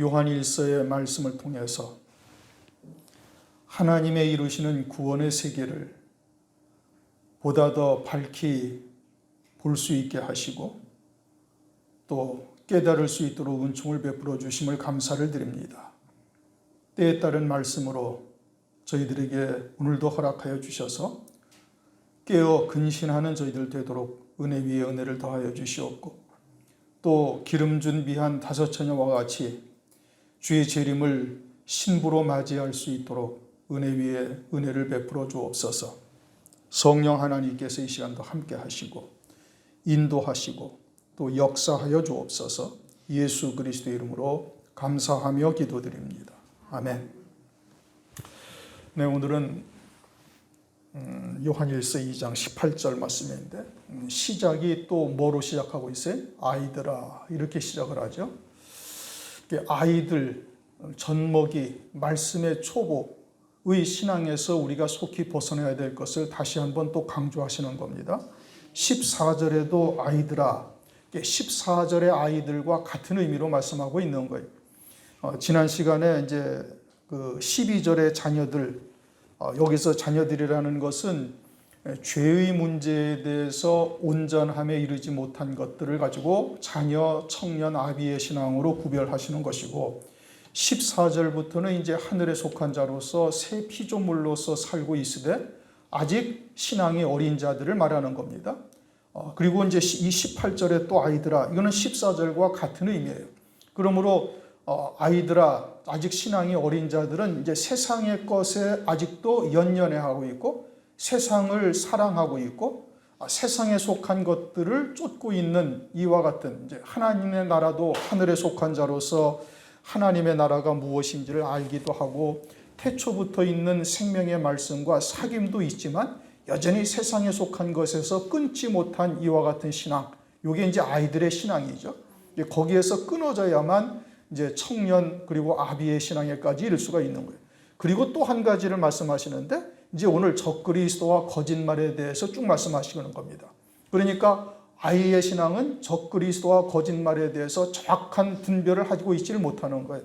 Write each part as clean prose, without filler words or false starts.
요한일서의 말씀을 통해서 하나님의 이루시는 구원의 세계를 보다 더 밝히 볼 수 있게 하시고 또 깨달을 수 있도록 은총을 베풀어 주심을 감사를 드립니다. 때에 따른 말씀으로 저희들에게 오늘도 허락하여 주셔서 깨어 근신하는 저희들 되도록 은혜 위에 은혜를 더하여 주시옵고 또 기름 준비한 다섯 처녀와 같이 주의 재림을 신부로 맞이할 수 있도록 은혜 위에 은혜를 베풀어 주옵소서. 성령 하나님께서 이 시간도 함께 하시고 인도하시고 또 역사하여 주옵소서. 예수 그리스도의 이름으로 감사하며 기도드립니다. 아멘. 네, 오늘은 요한일서 2장 18절 말씀인데 시작이 또 뭐로 시작하고 있어요? 아이들아 이렇게 시작을 하죠. 아이들, 젖먹이, 말씀의 초보의 신앙에서 우리가 속히 벗어나야 될 것을 다시 한번 또 강조하시는 겁니다. 14절에도 아이들아, 14절의 아이들과 같은 의미로 말씀하고 있는 거예요. 지난 시간에 이제 그 12절의 자녀들, 여기서 자녀들이라는 것은 죄의 문제에 대해서 온전함에 이르지 못한 것들을 가지고 자녀, 청년, 아비의 신앙으로 구별하시는 것이고 14절부터는 이제 하늘에 속한 자로서 새 피조물로서 살고 있으되 아직 신앙이 어린 자들을 말하는 겁니다. 그리고 이제 이 18절에 또 아이들아, 이거는 14절과 같은 의미예요. 그러므로 아이들아, 아직 신앙이 어린 자들은 이제 세상의 것에 아직도 연연해하고 있고 세상을 사랑하고 있고 세상에 속한 것들을 쫓고 있는 이와 같은 이제 하나님의 나라도 하늘에 속한 자로서 하나님의 나라가 무엇인지를 알기도 하고 태초부터 있는 생명의 말씀과 사귐도 있지만 여전히 세상에 속한 것에서 끊지 못한 이와 같은 신앙, 이게 이제 아이들의 신앙이죠. 거기에서 끊어져야만 이제 청년 그리고 아비의 신앙에까지 이를 수가 있는 거예요. 그리고 또 한 가지를 말씀하시는데 이제 오늘 적그리스도와 거짓말에 대해서 쭉 말씀하시는 겁니다. 그러니까 아이의 신앙은 적그리스도와 거짓말에 대해서 정확한 분별을 가지고 있지를 못하는 거예요.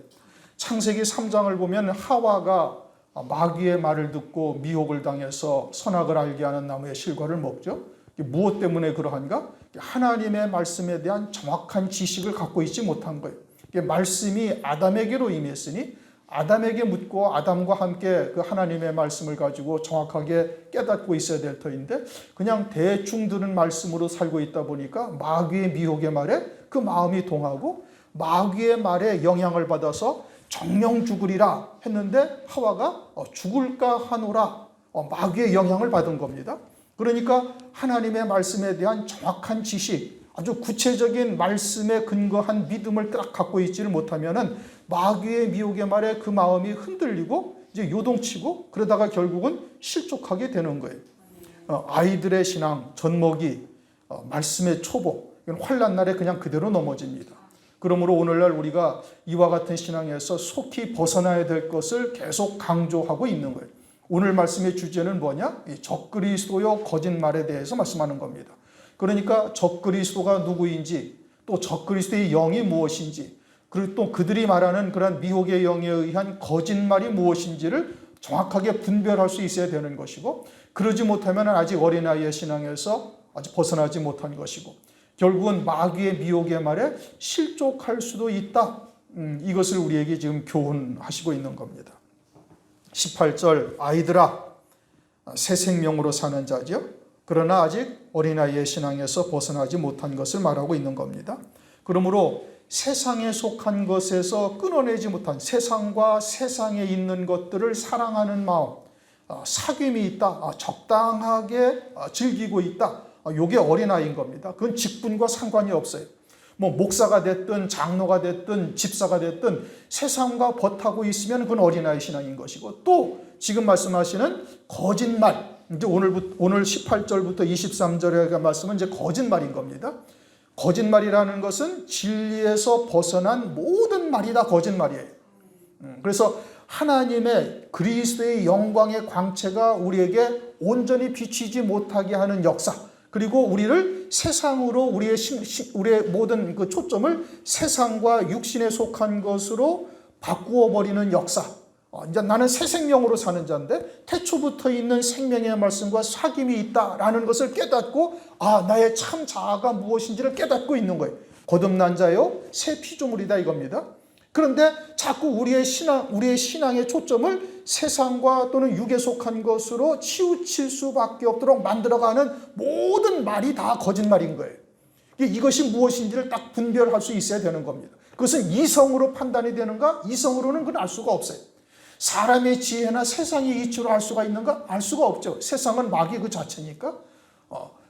창세기 3장을 보면 하와가 마귀의 말을 듣고 미혹을 당해서 선악을 알게 하는 나무의 실과를 먹죠. 무엇 때문에 그러한가? 하나님의 말씀에 대한 정확한 지식을 갖고 있지 못한 거예요. 말씀이 아담에게로 임했으니 아담에게 묻고 아담과 함께 그 하나님의 말씀을 가지고 정확하게 깨닫고 있어야 될 터인데 그냥 대충 들은 말씀으로 살고 있다 보니까 마귀의 미혹의 말에 그 마음이 동하고 마귀의 말에 영향을 받아서 정령 죽으리라 했는데 하와가 죽을까 하노라 마귀의 영향을 받은 겁니다. 그러니까 하나님의 말씀에 대한 정확한 지식, 아주 구체적인 말씀에 근거한 믿음을 딱 갖고 있지를 못하면은 마귀의 미혹의 말에 그 마음이 흔들리고 이제 요동치고 그러다가 결국은 실족하게 되는 거예요. 아이들의 신앙, 젖먹이, 말씀의 초보, 환난 날에 그냥 그대로 넘어집니다. 그러므로 오늘날 우리가 이와 같은 신앙에서 속히 벗어나야 될 것을 계속 강조하고 있는 거예요. 오늘 말씀의 주제는 뭐냐? 적그리스도요 거짓말에 대해서 말씀하는 겁니다. 그러니까 적그리스도가 누구인지 또 적그리스도의 영이 무엇인지 그리고 또 그들이 말하는 그런 미혹의 영에 의한 거짓말이 무엇인지를 정확하게 분별할 수 있어야 되는 것이고 그러지 못하면 아직 어린아이의 신앙에서 아직 벗어나지 못한 것이고 결국은 마귀의 미혹의 말에 실족할 수도 있다. 이것을 우리에게 지금 교훈하시고 있는 겁니다. 18절 아이들아 새 생명으로 사는 자죠. 그러나 아직 어린아이의 신앙에서 벗어나지 못한 것을 말하고 있는 겁니다. 그러므로 세상에 속한 것에서 끊어내지 못한 세상과 세상에 있는 것들을 사랑하는 마음, 사귐이 있다, 적당하게 즐기고 있다. 이게 어린아이인 겁니다. 그건 직분과 상관이 없어요. 뭐 목사가 됐든 장로가 됐든 집사가 됐든 세상과 벗하고 있으면 그건 어린아이 신앙인 것이고 또 지금 말씀하시는 거짓말, 이제 오늘 18절부터 23절의 말씀은 이제 거짓말인 겁니다. 거짓말이라는 것은 진리에서 벗어난 모든 말이 다 거짓말이에요. 그래서 하나님의 그리스도의 영광의 광채가 우리에게 온전히 비치지 못하게 하는 역사, 그리고 우리를 세상으로 우리의 모든 그 초점을 세상과 육신에 속한 것으로 바꾸어 버리는 역사. 이제 나는 새 생명으로 사는 자인데 태초부터 있는 생명의 말씀과 사귐이 있다라는 것을 깨닫고 나의 참 자아가 무엇인지를 깨닫고 있는 거예요. 거듭난 자요 새 피조물이다 이겁니다. 그런데 자꾸 우리의 신앙의 초점을 세상과 또는 육에 속한 것으로 치우칠 수밖에 없도록 만들어가는 모든 말이 다 거짓말인 거예요. 이것이 무엇인지를 딱 분별할 수 있어야 되는 겁니다. 그것은 이성으로 판단이 되는가? 이성으로는 그걸 알 수가 없어요. 사람의 지혜나 세상의 이치로 알 수가 있는가? 알 수가 없죠. 세상은 마귀 그 자체니까.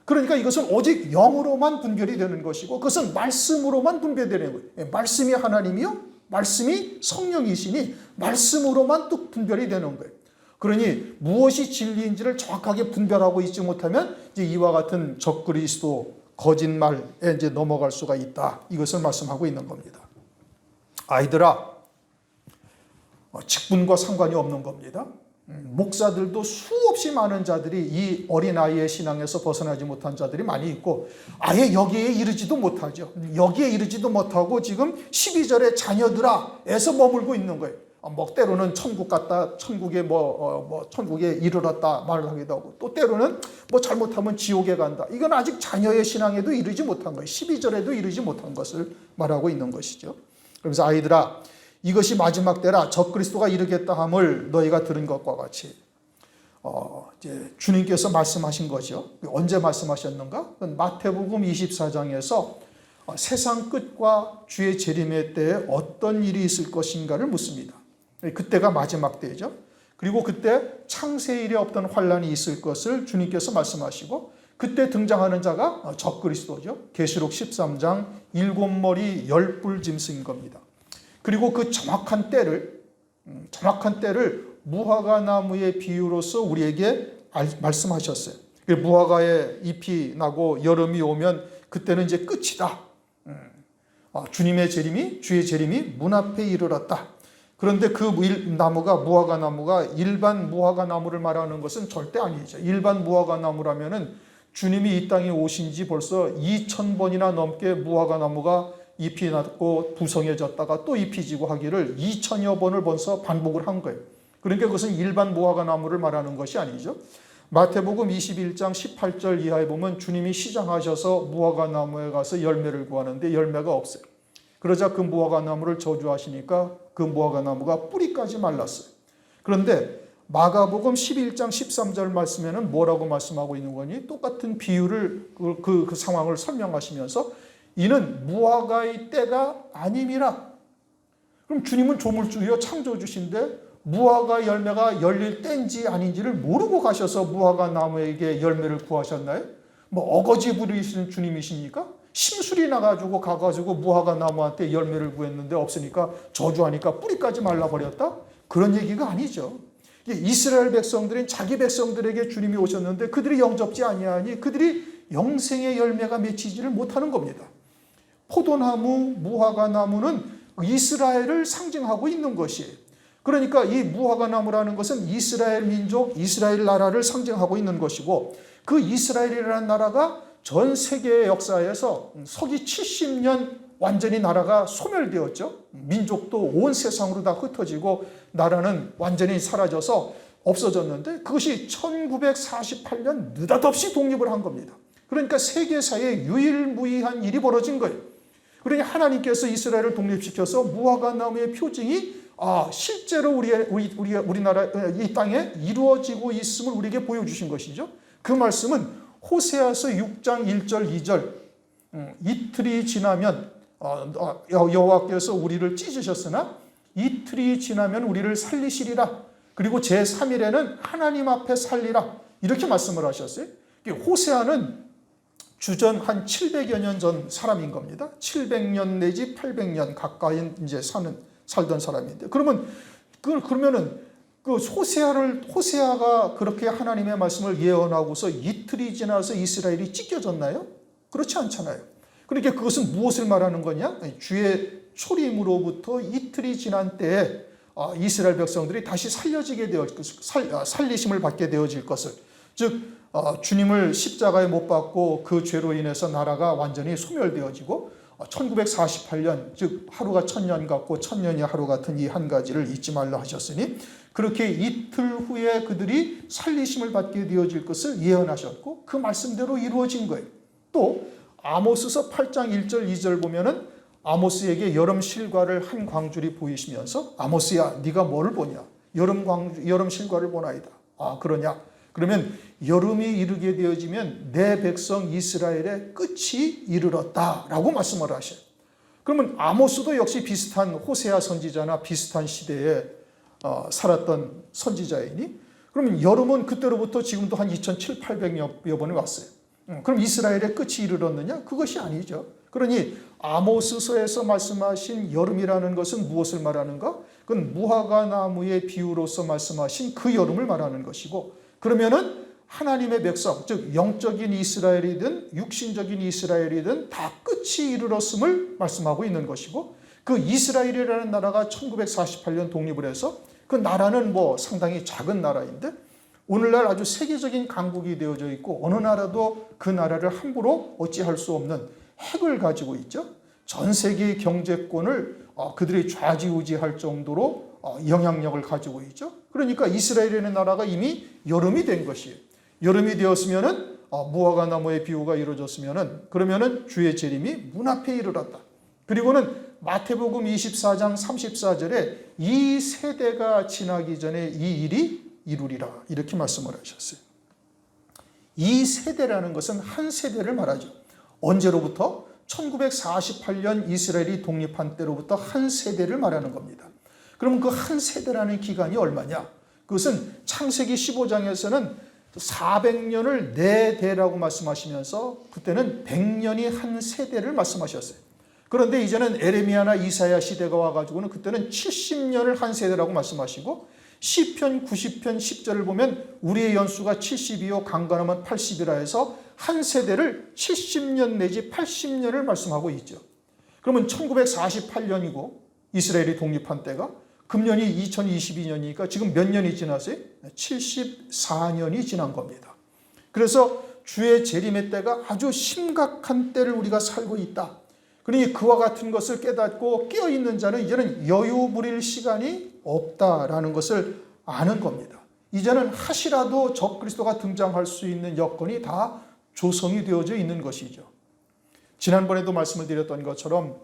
그러니까 이것은 오직 영으로만 분별이 되는 것이고 그것은 말씀으로만 분별되는 거예요. 말씀이 하나님이요. 말씀이 성령이시니 말씀으로만 또 분별이 되는 거예요. 그러니 무엇이 진리인지를 정확하게 분별하고 있지 못하면 이제 이와 같은 적그리스도 거짓말에 이제 넘어갈 수가 있다. 이것을 말씀하고 있는 겁니다. 아이들아, 직분과 상관이 없는 겁니다. 목사들도 수없이 많은 자들이 이 어린아이의 신앙에서 벗어나지 못한 자들이 많이 있고 아예 여기에 이르지도 못하죠. 여기에 이르지도 못하고 지금 12절에 자녀들아에서 머물고 있는 거예요. 때로는 천국 갔다 천국에 천국에 이르렀다 말을 하기도 하고 또 때로는 잘못하면 지옥에 간다. 이건 아직 자녀의 신앙에도 이르지 못한 거예요. 12절에도 이르지 못한 것을 말하고 있는 것이죠. 그러면서 아이들아 이것이 마지막 때라 적그리스도가 이르겠다 함을 너희가 들은 것과 같이 이제 주님께서 말씀하신 거죠. 언제 말씀하셨는가? 마태복음 24장에서 세상 끝과 주의 재림의 때에 어떤 일이 있을 것인가를 묻습니다. 그때가 마지막 때죠. 그리고 그때 창세 이래 없던 환란이 있을 것을 주님께서 말씀하시고 그때 등장하는 자가 적그리스도죠. 계시록 13장 7머리 10뿔 짐승인 겁니다. 그리고 그 정확한 때를 무화과 나무의 비유로서 우리에게 말씀하셨어요. 무화과에 잎이 나고 여름이 오면 그때는 이제 끝이다. 주의 재림이 문 앞에 이르렀다. 그런데 그 무화과 나무가 일반 무화과 나무를 말하는 것은 절대 아니죠. 일반 무화과 나무라면은 주님이 이 땅에 오신 지 벌써 2000번이나 넘게 무화과 나무가 잎이 났고 부성해졌다가 또 잎이 지고 하기를 2000여 번을 벌써 반복을 한 거예요. 그러니까 그것은 일반 무화과 나무를 말하는 것이 아니죠. 마태복음 21장 18절 이하에 보면 주님이 시장하셔서 무화과 나무에 가서 열매를 구하는데 열매가 없어요. 그러자 그 무화과 나무를 저주하시니까 그 무화과 나무가 뿌리까지 말랐어요. 그런데 마가복음 11장 13절 말씀에는 뭐라고 말씀하고 있는 거니? 똑같은 비유를 그 상황을 설명하시면서 이는 무화과의 때가 아님이라. 그럼 주님은 조물주여 창조주신데 무화과 열매가 열릴 때인지 아닌지를 모르고 가셔서 무화과 나무에게 열매를 구하셨나요? 어거지 부리시는 주님이십니까? 심술이 나가지고 가가지고 무화과 나무한테 열매를 구했는데 없으니까 저주하니까 뿌리까지 말라버렸다? 그런 얘기가 아니죠. 이스라엘 백성들은 자기 백성들에게 주님이 오셨는데 그들이 영접지 아니하니 그들이 영생의 열매가 맺히지를 못하는 겁니다. 포도나무, 무화과 나무는 이스라엘을 상징하고 있는 것이에요. 그러니까 이 무화과 나무라는 것은 이스라엘 민족, 이스라엘 나라를 상징하고 있는 것이고 그 이스라엘이라는 나라가 전 세계의 역사에서 서기 70년 완전히 나라가 소멸되었죠. 민족도 온 세상으로 다 흩어지고 나라는 완전히 사라져서 없어졌는데 그것이 1948년 느닷없이 독립을 한 겁니다. 그러니까 세계사에 유일무이한 일이 벌어진 거예요. 그러니 하나님께서 이스라엘을 독립시켜서 무화과 나무의 표징이 실제로 우리나라 이 땅에 이루어지고 있음을 우리에게 보여주신 것이죠. 그 말씀은 호세아서 6장 1절 2절 이틀이 지나면 여호와께서 우리를 찢으셨으나 이틀이 지나면 우리를 살리시리라. 그리고 제3일에는 하나님 앞에 살리라. 이렇게 말씀을 하셨어요. 호세아는 주전 한 700여 년 전 사람인 겁니다. 700년 내지 800년 가까이 이제 살던 사람인데 그러면은 그 호세아가 그렇게 하나님의 말씀을 예언하고서 이틀이 지나서 이스라엘이 찢겨졌나요? 그렇지 않잖아요. 그러니까 그것은 무엇을 말하는 거냐? 주의 초림으로부터 이틀이 지난 때에 이스라엘 백성들이 다시 살리심을 받게 되어질 것을, 즉 주님을 십자가에 못 박고 그 죄로 인해서 나라가 완전히 소멸되어지고 1948년 즉 하루가 천년 같고 천년이 하루 같은 이 한 가지를 잊지 말라 하셨으니 그렇게 이틀 후에 그들이 살리심을 받게 되어질 것을 예언하셨고 그 말씀대로 이루어진 거예요. 또 아모스서 8장 1절 2절 보면은 아모스에게 여름 실과를 한 광줄이 보이시면서 아모스야 네가 뭐를 보냐? 여름 실과를 보나이다. 아 그러냐? 그러면 여름이 이르게 되어지면 내 백성 이스라엘의 끝이 이르렀다라고 말씀을 하셔요. 그러면 아모스도 역시 비슷한 호세아 선지자나 비슷한 시대에 살았던 선지자이니 그러면 여름은 그때로부터 지금도 한 2700~800여 번이 왔어요. 그럼 이스라엘의 끝이 이르렀느냐? 그것이 아니죠. 그러니 아모스서에서 말씀하신 여름이라는 것은 무엇을 말하는가? 그건 무화과 나무의 비유로서 말씀하신 그 여름을 말하는 것이고 그러면은 하나님의 백성, 즉 영적인 이스라엘이든 육신적인 이스라엘이든 다 끝이 이르렀음을 말씀하고 있는 것이고 그 이스라엘이라는 나라가 1948년 독립을 해서 그 나라는 뭐 상당히 작은 나라인데 오늘날 아주 세계적인 강국이 되어져 있고 어느 나라도 그 나라를 함부로 어찌할 수 없는 핵을 가지고 있죠. 전 세계의 경제권을 그들이 좌지우지할 정도로 영향력을 가지고 있죠. 그러니까 이스라엘이라는 나라가 이미 여름이 된 것이에요. 여름이 되었으면은 무화과 나무의 비유가 이루어졌으면은 그러면은 주의 재림이 문 앞에 이르렀다. 그리고는 마태복음 24장 34절에 이 세대가 지나기 전에 이 일이 이루리라 이렇게 말씀을 하셨어요. 이 세대라는 것은 한 세대를 말하죠. 언제로부터? 1948년 이스라엘이 독립한 때로부터 한 세대를 말하는 겁니다. 그럼 그 한 세대라는 기간이 얼마냐? 그것은 창세기 15장에서는 400년을 네 대라고 말씀하시면서 그때는 100년이 한 세대를 말씀하셨어요. 그런데 이제는 에레미야나 이사야 시대가 와가지고는 그때는 70년을 한 세대라고 말씀하시고 시편 90편 10절을 보면 우리의 연수가 70이요 강건하면 80이라 해서 한 세대를 70년 내지 80년을 말씀하고 있죠. 그러면 1948년이고 이스라엘이 독립한 때가 금년이 2022년이니까 지금 몇 년이 지났어요? 74년이 지난 겁니다. 그래서 주의 재림의 때가 아주 심각한 때를 우리가 살고 있다. 그러니 그와 같은 것을 깨닫고 깨어있는 자는 이제는 여유 부릴 시간이 없다라는 것을 아는 겁니다. 이제는 하시라도 적그리스도가 등장할 수 있는 여건이 다 조성이 되어져 있는 것이죠. 지난번에도 말씀을 드렸던 것처럼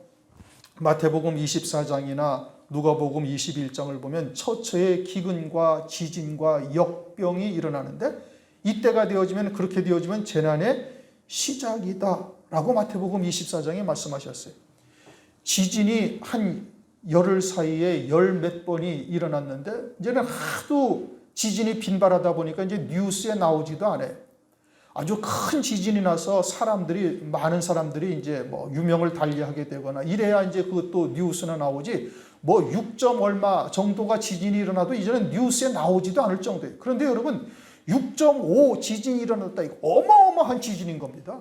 마태복음 24장이나 누가복음 21장을 보면 처처에 기근과 지진과 역병이 일어나는데 이때가 되어지면 그렇게 되어지면 재난의 시작이다 라고 마태복음 24장에 말씀하셨어요. 지진이 한 열흘 사이에 열 몇 번이 일어났는데 이제는 하도 지진이 빈발하다 보니까 이제 뉴스에 나오지도 않아요. 아주 큰 지진이 나서 많은 사람들이 이제 뭐 유명을 달리하게 되거나 이래야 이제 그것도 뉴스나 나오지 뭐 6점 얼마 정도가 지진이 일어나도 이제는 뉴스에 나오지도 않을 정도예요. 그런데 여러분 6.5 지진이 일어났다. 이거 어마어마한 지진인 겁니다.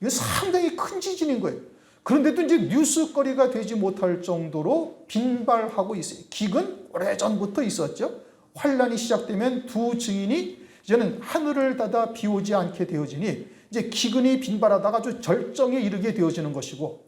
이거 상당히 큰 지진인 거예요. 그런데도 이제 뉴스거리가 되지 못할 정도로 빈발하고 있어요. 기근 오래전부터 있었죠. 환란이 시작되면 두 증인이 이제는 하늘을 닫아 비 오지 않게 되어지니 이제 기근이 빈발하다가 아주 절정에 이르게 되어지는 것이고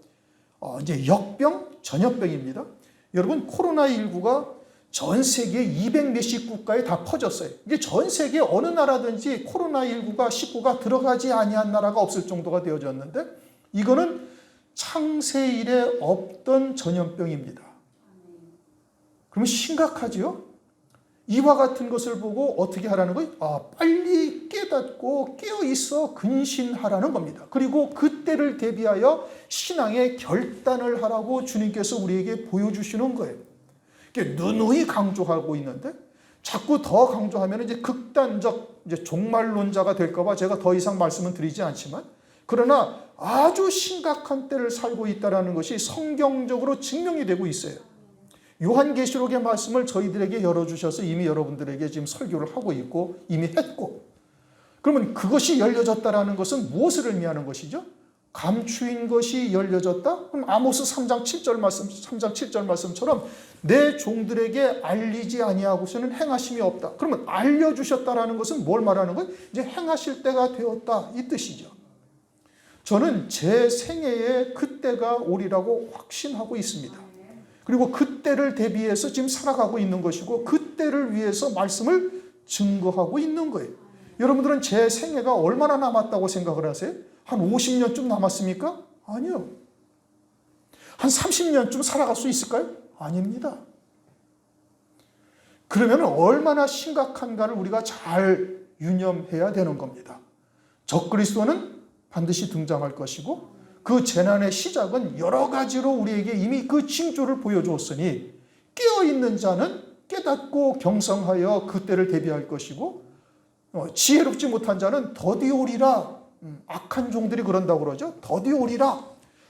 이제 역병, 전염병입니다. 여러분 코로나19가 전 세계 200 몇십 국가에 다 퍼졌어요. 이게 전 세계 어느 나라든지 코로나19가 19가 들어가지 아니한 나라가 없을 정도가 되어졌는데 이거는 창세 이래 없던 전염병입니다. 그러면 심각하지요? 이와 같은 것을 보고 어떻게 하라는 거예요? 빨리 깨닫고 깨어있어 근신하라는 겁니다. 그리고 그때를 대비하여 신앙의 결단을 하라고 주님께서 우리에게 보여주시는 거예요. 누누이 강조하고 있는데 자꾸 더 강조하면 이제 극단적 이제 종말론자가 될까봐 제가 더 이상 말씀은 드리지 않지만 그러나 아주 심각한 때를 살고 있다는 것이 성경적으로 증명이 되고 있어요. 요한계시록의 말씀을 저희들에게 열어주셔서 이미 여러분들에게 지금 설교를 하고 있고 이미 했고 그러면 그것이 열려졌다는 것은 무엇을 의미하는 것이죠? 감추인 것이 열려졌다? 그럼 아모스 3장 7절 말씀처럼 내 종들에게 알리지 아니하고서는 행하심이 없다. 그러면 알려주셨다라는 것은 뭘 말하는 거예요? 이제 행하실 때가 되었다 이 뜻이죠. 저는 제 생애에 그때가 오리라고 확신하고 있습니다. 그리고 그때를 대비해서 지금 살아가고 있는 것이고 그때를 위해서 말씀을 증거하고 있는 거예요. 여러분들은 제 생애가 얼마나 남았다고 생각을 하세요? 한 50년쯤 남았습니까? 아니요. 한 30년쯤 살아갈 수 있을까요? 아닙니다. 그러면 얼마나 심각한가를 우리가 잘 유념해야 되는 겁니다. 적그리스도는 반드시 등장할 것이고 그 재난의 시작은 여러 가지로 우리에게 이미 그 징조를 보여주었으니 깨어있는 자는 깨닫고 경성하여 그때를 대비할 것이고 지혜롭지 못한 자는 더디 오리라. 악한 종들이 그런다고 그러죠. 더디 오리라.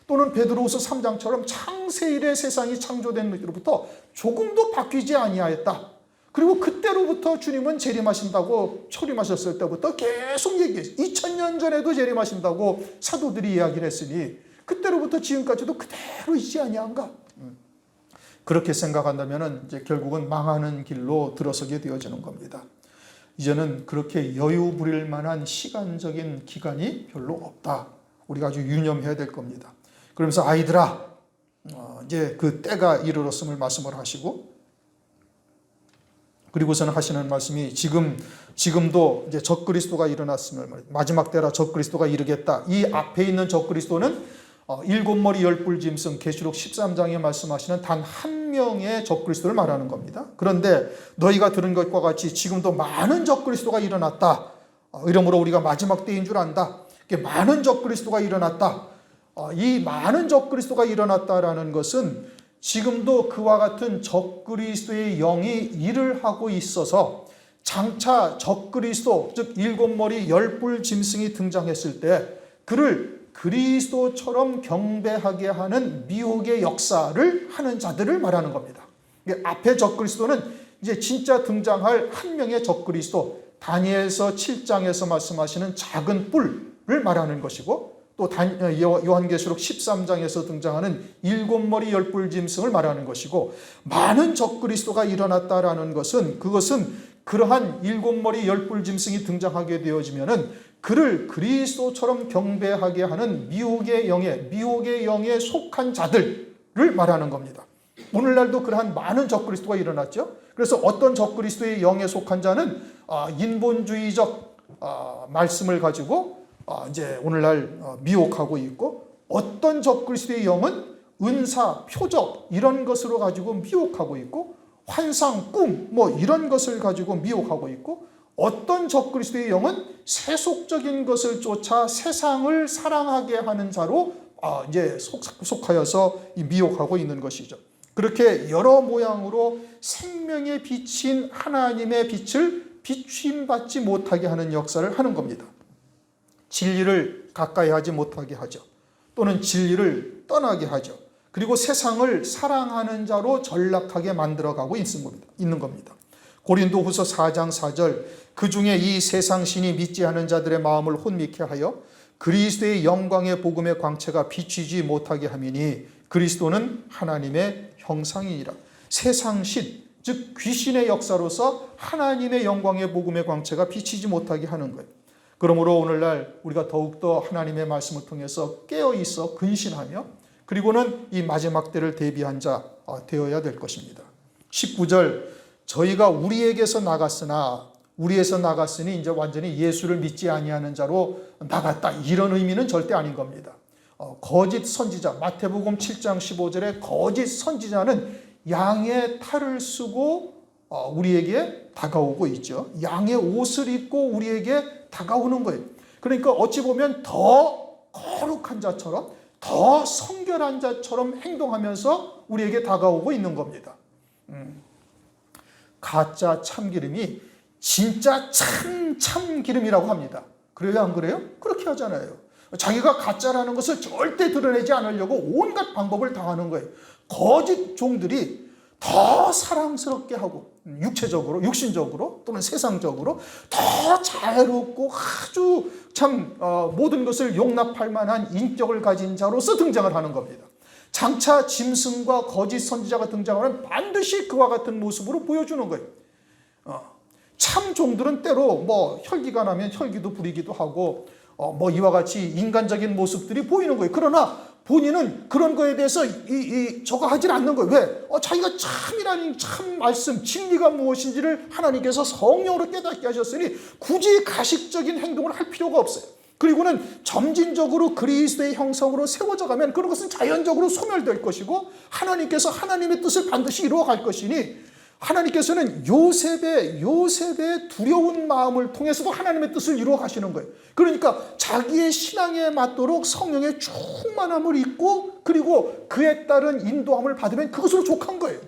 또는 베드로후서 3장처럼 창세일에 세상이 창조된 것으로부터 조금도 바뀌지 아니하였다. 그리고 그때로부터 주님은 재림하신다고 초림하셨을 때부터 계속 얘기했어요. 2000년 전에도 재림하신다고 사도들이 이야기를 했으니 그때로부터 지금까지도 그대로 있지 아니한가? 그렇게 생각한다면 이제 결국은 망하는 길로 들어서게 되어지는 겁니다. 이제는 그렇게 여유 부릴 만한 시간적인 기간이 별로 없다. 우리가 아주 유념해야 될 겁니다. 그러면서 아이들아, 이제 그 때가 이르렀음을 말씀을 하시고, 그리고서는 하시는 말씀이 지금도 이제 적그리스도가 일어났음을, 마지막 때라 적그리스도가 이르겠다. 이 앞에 있는 적그리스도는 일곱 머리 열뿔 짐승 계시록 13장에 말씀하시는 단 한 명의 적그리스도를 말하는 겁니다. 그런데 너희가 들은 것과 같이 지금도 많은 적그리스도가 일어났다. 이러므로 우리가 마지막 때인 줄 안다. 많은 적그리스도가 일어났다. 이 많은 적그리스도가 일어났다라는 것은 지금도 그와 같은 적그리스도의 영이 일을 하고 있어서 장차 적그리스도, 즉 일곱 머리 열뿔 짐승이 등장했을 때 그를 그리스도처럼 경배하게 하는 미혹의 역사를 하는 자들을 말하는 겁니다. 앞에 적그리스도는 이제 진짜 등장할 한 명의 적그리스도, 다니엘서 7장에서 말씀하시는 작은 뿔을 말하는 것이고, 또 요한계시록 13장에서 등장하는 일곱 머리 열뿔 짐승을 말하는 것이고, 많은 적그리스도가 일어났다라는 것은 그것은 그러한 일곱 머리 열뿔 짐승이 등장하게 되어지면은 그를 그리스도처럼 경배하게 하는 미혹의 영에 속한 자들을 말하는 겁니다. 오늘날도 그러한 많은 적그리스도가 일어났죠. 그래서 어떤 적그리스도의 영에 속한 자는 인본주의적 말씀을 가지고 이제 오늘날 미혹하고 있고, 어떤 적그리스도의 영은 은사, 표적 이런 것으로 가지고 미혹하고 있고, 환상, 꿈 이런 것을 가지고 미혹하고 있고, 어떤 적그리스도의 영은 세속적인 것을 쫓아 세상을 사랑하게 하는 자로 이제 속하여서 미혹하고 있는 것이죠. 그렇게 여러 모양으로 생명의 빛인 하나님의 빛을 비추임받지 못하게 하는 역사를 하는 겁니다. 진리를 가까이 하지 못하게 하죠. 또는 진리를 떠나게 하죠. 그리고 세상을 사랑하는 자로 전락하게 만들어가고 있는 겁니다. 고린도후서 4장 4절, 그 중에 이 세상 신이 믿지 않은 자들의 마음을 혼미케 하여 그리스도의 영광의 복음의 광채가 비치지 못하게 함이니 그리스도는 하나님의 형상이니라. 세상 신, 즉 귀신의 역사로서 하나님의 영광의 복음의 광채가 비치지 못하게 하는 거예요. 그러므로 오늘날 우리가 더욱더 하나님의 말씀을 통해서 깨어있어 근신하며, 그리고는 이 마지막 때를 대비한 자 되어야 될 것입니다. 19절, 저희가 우리에게서 나갔으니 이제 완전히 예수를 믿지 아니하는 자로 나갔다, 이런 의미는 절대 아닌 겁니다. 거짓 선지자, 마태복음 7장 15절에 거짓 선지자는 양의 탈을 쓰고 우리에게 다가오고 있죠. 양의 옷을 입고 우리에게 다가오는 거예요. 그러니까 어찌 보면 더 거룩한 자처럼, 더 성결한 자처럼 행동하면서 우리에게 다가오고 있는 겁니다. 가짜 참기름이 진짜 참기름이라고 합니다. 그래요, 안 그래요? 그렇게 하잖아요. 자기가 가짜라는 것을 절대 드러내지 않으려고 온갖 방법을 다 하는 거예요. 거짓 종들이 더 사랑스럽게 하고, 육신적으로 또는 세상적으로 더 자유롭고 아주 참 모든 것을 용납할 만한 인격을 가진 자로서 등장을 하는 겁니다. 장차 짐승과 거짓 선지자가 등장하면 반드시 그와 같은 모습으로 보여주는 거예요. 참 종들은 때로 뭐 혈기가 나면 혈기도 부리기도 하고 뭐 이와 같이 인간적인 모습들이 보이는 거예요. 그러나 본인은 그런 거에 대해서 저거 하질 않는 거예요. 왜? 자기가 참이라는 참 말씀, 진리가 무엇인지를 하나님께서 성령으로 깨닫게 하셨으니 굳이 가식적인 행동을 할 필요가 없어요. 그리고는 점진적으로 그리스도의 형상으로 세워져 가면 그런 것은 자연적으로 소멸될 것이고 하나님께서 하나님의 뜻을 반드시 이루어갈 것이니 하나님께서는 요셉의 두려운 마음을 통해서도 하나님의 뜻을 이루어 가시는 거예요. 그러니까 자기의 신앙에 맞도록 성령의 충만함을 입고 그리고 그에 따른 인도함을 받으면 그것으로 족한 거예요.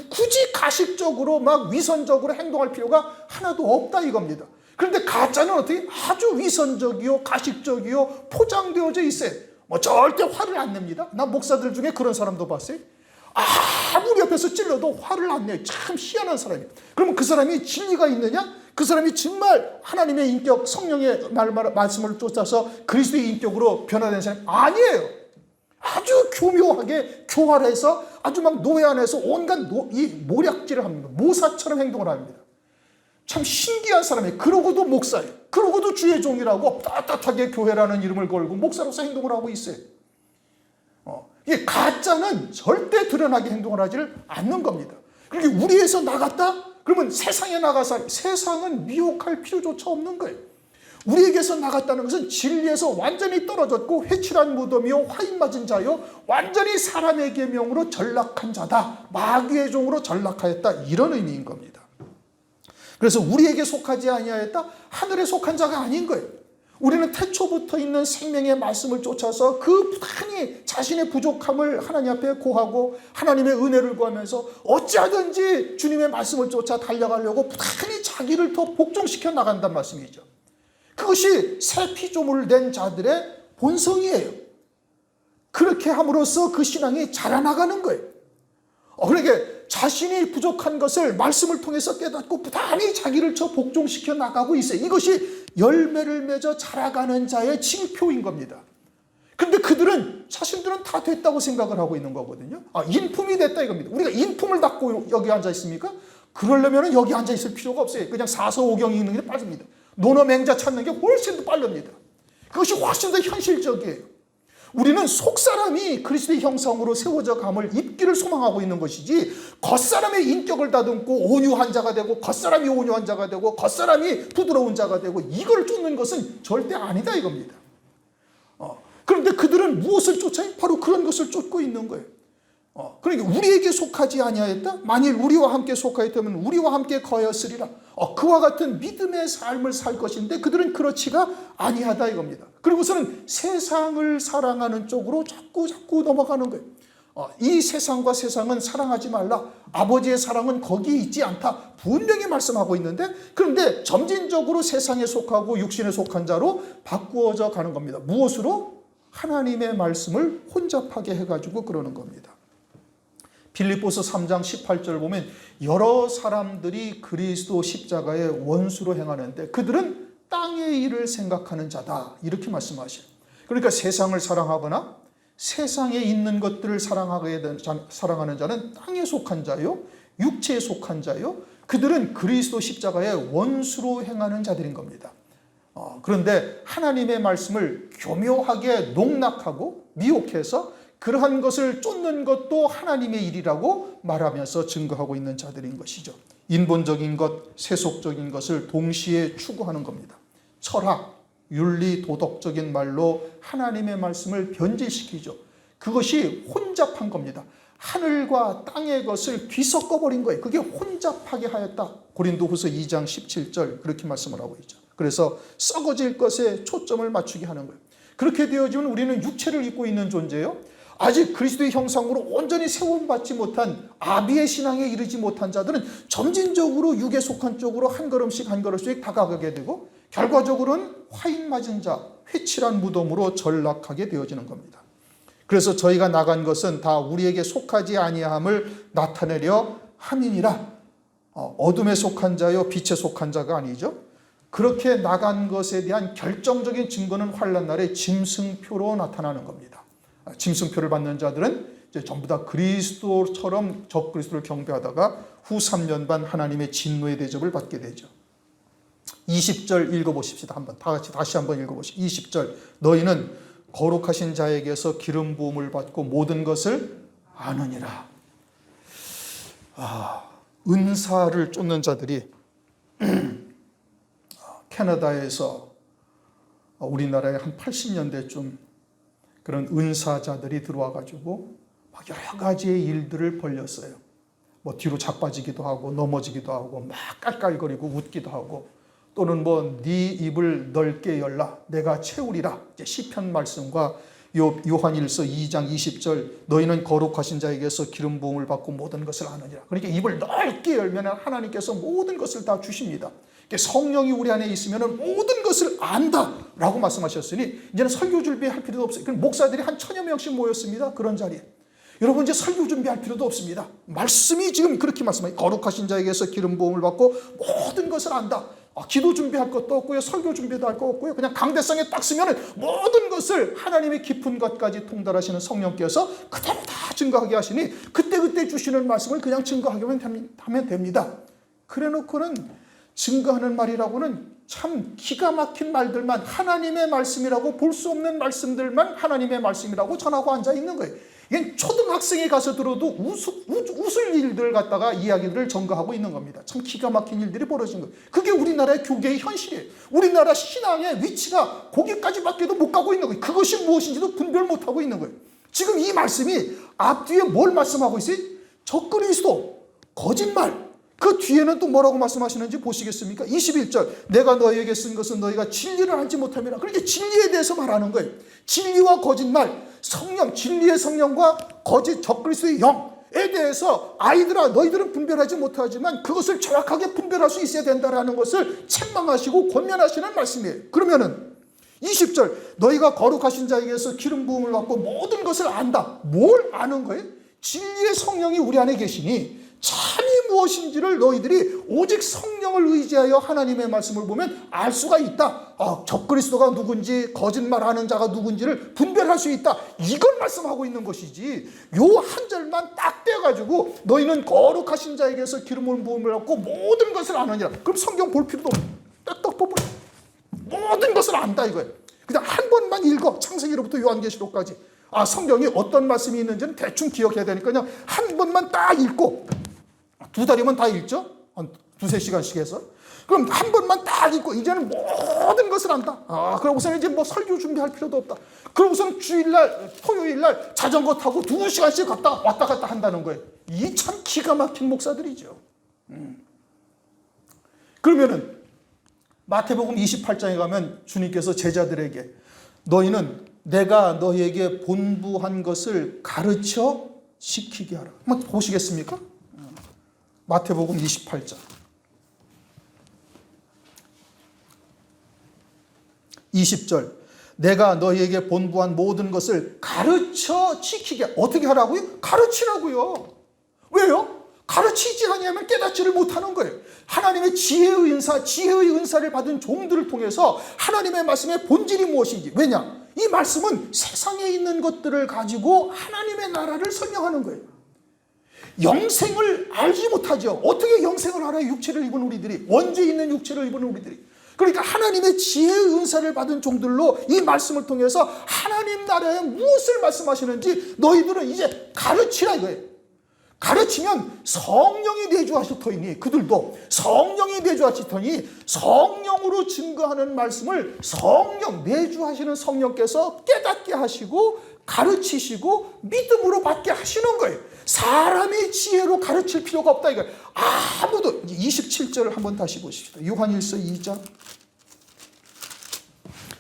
굳이 가식적으로 막 위선적으로 행동할 필요가 하나도 없다 이겁니다. 그런데 가짜는 어떻게 아주 위선적이요 가식적이요 포장되어져 있어요. 뭐 절대 화를 안 냅니다. 난 목사들 중에 그런 사람도 봤어요. 아무리 옆에서 찔러도 화를 안 내요. 참 희한한 사람이에요. 그러면 그 사람이 진리가 있느냐? 그 사람이 정말 하나님의 인격, 성령의 말씀을 쫓아서 그리스도의 인격으로 변화된 사람이 아니에요. 아주 교묘하게 교활해서 아주 막 노예 안에서 온갖 모략질을 합니다. 모사처럼 행동을 합니다. 참 신기한 사람이에요. 그러고도 목사예요. 그러고도 주의 종이라고 떳떳하게 교회라는 이름을 걸고 목사로서 행동을 하고 있어요. 이게 가짜는 절대 드러나게 행동을 하지를 않는 겁니다. 그러니까 우리에서 나갔다? 그러면 세상에 나가서 세상은 미혹할 필요조차 없는 거예요. 우리에게서 나갔다는 것은 진리에서 완전히 떨어졌고 회칠한 무덤이요 화인 맞은 자요 완전히 사람의 계명으로 전락한 자다. 마귀의 종으로 전락하였다. 이런 의미인 겁니다. 그래서 우리에게 속하지 아니하였다? 하늘에 속한 자가 아닌 거예요. 우리는 태초부터 있는 생명의 말씀을 쫓아서 그 부단히 자신의 부족함을 하나님 앞에 고하고 하나님의 은혜를 구하면서 어찌하든지 주님의 말씀을 쫓아 달려가려고 부단히 자기를 더 복종시켜 나간다는 말씀이죠. 그것이 새 피조물을 낸 자들의 본성이에요. 그렇게 함으로써 그 신앙이 자라나가는 거예요. 그러니까 자신이 부족한 것을 말씀을 통해서 깨닫고 부단히 자기를 저 복종시켜 나가고 있어요. 이것이 열매를 맺어 자라가는 자의 징표인 겁니다. 그런데 그들은 자신들은 다 됐다고 생각을 하고 있는 거거든요. 인품이 됐다 이겁니다. 우리가 인품을 닦고 여기 앉아 있습니까? 그러려면 여기 앉아 있을 필요가 없어요. 그냥 사서오경 읽는 게 빠릅니다. 논어맹자 찾는 게 훨씬 더 빠릅니다. 그것이 훨씬 더 현실적이에요. 우리는 속사람이 그리스도의 형상으로 세워져 감을 입기를 소망하고 있는 것이지 겉사람의 인격을 다듬고 온유한 자가 되고 겉사람이 온유한 자가 되고 겉사람이 부드러운 자가 되고 이걸 쫓는 것은 절대 아니다 이겁니다. 그런데 그들은 무엇을 쫓아요? 바로 그런 것을 쫓고 있는 거예요. 그러니까 우리에게 속하지 아니하였다? 만일 우리와 함께 속하였다면 우리와 함께 거하였으리라. 그와 같은 믿음의 삶을 살 것인데 그들은 그렇지가 아니하다 이겁니다. 그리고서는 세상을 사랑하는 쪽으로 자꾸 넘어가는 거예요. 이 세상과 세상은 사랑하지 말라. 아버지의 사랑은 거기에 있지 않다. 분명히 말씀하고 있는데 그런데 점진적으로 세상에 속하고 육신에 속한 자로 바꾸어져 가는 겁니다. 무엇으로? 하나님의 말씀을 혼잡하게 해가지고 그러는 겁니다. 빌립보서 3장 18절 보면 여러 사람들이 그리스도 십자가의 원수로 행하는데 그들은 땅의 일을 생각하는 자다. 이렇게 말씀하셔요. 그러니까 세상을 사랑하거나 세상에 있는 것들을 사랑하는 자는 땅에 속한 자요, 육체에 속한 자요. 그들은 그리스도 십자가의 원수로 행하는 자들인 겁니다. 그런데 하나님의 말씀을 교묘하게 농락하고 미혹해서 그러한 것을 쫓는 것도 하나님의 일이라고 말하면서 증거하고 있는 자들인 것이죠. 인본적인 것, 세속적인 것을 동시에 추구하는 겁니다. 철학, 윤리, 도덕적인 말로 하나님의 말씀을 변질시키죠. 그것이 혼잡한 겁니다. 하늘과 땅의 것을 뒤섞어버린 거예요. 그게 혼잡하게 하였다. 고린도후서 2장 17절 그렇게 말씀을 하고 있죠. 그래서 썩어질 것에 초점을 맞추게 하는 거예요. 그렇게 되어지면 우리는 육체를 입고 있는 존재예요. 아직 그리스도의 형상으로 온전히 세움받지 못한 아비의 신앙에 이르지 못한 자들은 점진적으로 육에 속한 쪽으로 한 걸음씩 한 걸음씩 다가가게 되고 결과적으로는 화인 맞은 자, 회칠한 무덤으로 전락하게 되어지는 겁니다. 그래서 저희가 나간 것은 다 우리에게 속하지 아니함을 나타내려 함이니라. 어둠에 속한 자요 빛에 속한 자가 아니죠. 그렇게 나간 것에 대한 결정적인 증거는 환난 날에 짐승표로 나타나는 겁니다. 짐승표를 받는 자들은 이제 전부 다 그리스도처럼 적그리스도를 경배하다가 후 3년 반 하나님의 진노의 대접을 받게 되죠. 20절 읽어보십시다. 한번 다시 한번 읽어보십시다. 20절 너희는 거룩하신 자에게서 기름 부음을 받고 모든 것을 아느니라. 은사를 쫓는 자들이 캐나다에서 우리나라에 한 80년대쯤 그런 은사자들이 들어와 가지고 막 여러 가지의 일들을 벌였어요. 뭐 뒤로 자빠지기도 하고 넘어지기도 하고 막 깔깔거리고 웃기도 하고, 또는 뭐 네 입을 넓게 열라 내가 채우리라, 이제 시편 말씀과 요한일서 2장 20절 너희는 거룩하신 자에게서 기름 부음을 받고 모든 것을 아느니라. 그러니까 입을 넓게 열면 하나님께서 모든 것을 다 주십니다. 성령이 우리 안에 있으면 모든 것을 안다라고 말씀하셨으니 이제는 설교 준비할 필요도 없어요. 그럼 목사들이 한 1000여 명씩 모였습니다. 그런 자리에 여러분 이제 설교 준비할 필요도 없습니다. 말씀이 지금 그렇게 말씀해요. 거룩하신 자에게서 기름 부음을 받고 모든 것을 안다. 기도 준비할 것도 없고요, 설교 준비도 할 거 없고요, 그냥 강대상에 딱 쓰면 모든 것을 하나님의 깊은 것까지 통달하시는 성령께서 그대로 다 증거하게 하시니 그때그때 주시는 말씀을 그냥 증거하면 됩니다. 그래 놓고는 증거하는 말이라고는 참 기가 막힌 말들만, 하나님의 말씀이라고 볼 수 없는 말씀들만 하나님의 말씀이라고 전하고 앉아 있는 거예요. 이게 초등학생에 가서 들어도 웃을 일들 갖다가 이야기들을 전가하고 있는 겁니다. 참 기가 막힌 일들이 벌어진 거예요. 그게 우리나라의 교계의 현실이에요. 우리나라 신앙의 위치가 거기까지밖에도 못 가고 있는 거예요. 그것이 무엇인지도 분별 못하고 있는 거예요. 지금 이 말씀이 앞뒤에 뭘 말씀하고 있어요? 적그리스도, 거짓말. 그 뒤에는 또 뭐라고 말씀하시는지 보시겠습니까? 21절 내가 너희에게 쓴 것은 너희가 진리를 알지 못함이라. 그러니까 진리에 대해서 말하는 거예요. 진리와 거짓말, 성령, 진리의 성령과 거짓 적그리스도의 영에 대해서 아이들아 너희들은 분별하지 못하지만 그것을 정확하게 분별할 수 있어야 된다라는 것을 책망하시고 권면하시는 말씀이에요. 그러면은 20절 너희가 거룩하신 자에게서 기름 부음을 받고 모든 것을 안다. 뭘 아는 거예요? 진리의 성령이 우리 안에 계시니 참이 무엇인지를 너희들이 오직 성령을 의지하여 하나님의 말씀을 보면 알 수가 있다. 적그리스도가 누군지 거짓말하는 자가 누군지를 분별할 수 있다. 이걸 말씀하고 있는 것이지, 요 한 절만 딱 떼가지고 너희는 거룩하신 자에게서 기름을 부음을 받고 모든 것을 아느니라. 그럼 성경 볼 필요도 없어. 딱 보면 모든 것을 안다 이거예요. 그냥 한 번만 읽어. 창세기로부터 요한계시록까지. 성경이 어떤 말씀이 있는지는 대충 기억해야 되니까 그냥 한 번만 딱 읽고, 2달이면 다 읽죠? 한 2-3시간씩 해서. 그럼 한 번만 딱 읽고 이제는 모든 것을 안다. 그러고서는 이제 뭐 설교 준비할 필요도 없다. 그러고서는 주일날, 토요일날 자전거 타고 2시간씩 왔다 갔다 한다는 거예요. 이 참 기가 막힌 목사들이죠. 그러면은 마태복음 28장에 가면 주님께서 제자들에게 너희는 내가 너희에게 본부한 것을 가르쳐 지키게 하라. 한번 보시겠습니까? 마태복음 28장 20절 내가 너희에게 본부한 모든 것을 가르쳐 지키게. 어떻게 하라고요? 가르치라고요. 왜요? 가르치지 않으면 깨닫지를 못하는 거예요. 하나님의 지혜의 은사를 받은 종들을 통해서 하나님의 말씀의 본질이 무엇인지. 왜냐? 이 말씀은 세상에 있는 것들을 가지고 하나님의 나라를 설명하는 거예요. 영생을 알지 못하죠. 어떻게 영생을 알아요? 육체를 입은 우리들이, 원죄 있는 육체를 입은 우리들이. 그러니까 하나님의 지혜의 은사를 받은 종들로 이 말씀을 통해서 하나님 나라에 무엇을 말씀하시는지 너희들은 이제 가르치라 이거예요. 가르치면 성령이 내주하시더니, 그들도 성령이 내주하시더니 성령으로 증거하는 말씀을 성령, 내주하시는 성령께서 깨닫게 하시고 가르치시고 믿음으로 받게 하시는 거예요. 사람의 지혜로 가르칠 필요가 없다 이거예요. 아무도. 27절을 한번 다시 보십시다. 요한일서 2장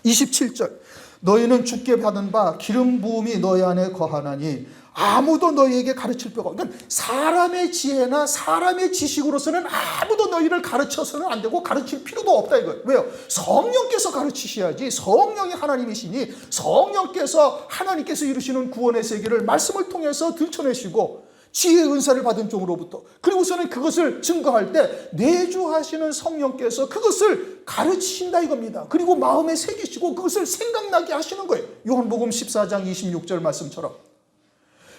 27절 너희는 주께 받은 바 기름 부음이 너희 안에 거하나니 아무도 너희에게 가르칠 필요가 없다. 그러니까 사람의 지혜나 사람의 지식으로서는 아무도 너희를 가르쳐서는 안 되고 가르칠 필요도 없다 이거예요. 왜요? 성령께서 가르치셔야지. 성령이 하나님이시니 성령께서 하나님께서 이루시는 구원의 세계를 말씀을 통해서 들춰내시고 지혜의 은사를 받은 종으로부터. 그리고서는 그것을 증거할 때 내주하시는 성령께서 그것을 가르치신다 이겁니다. 그리고 마음에 새기시고 그것을 생각나게 하시는 거예요. 요한복음 14장 26절 말씀처럼.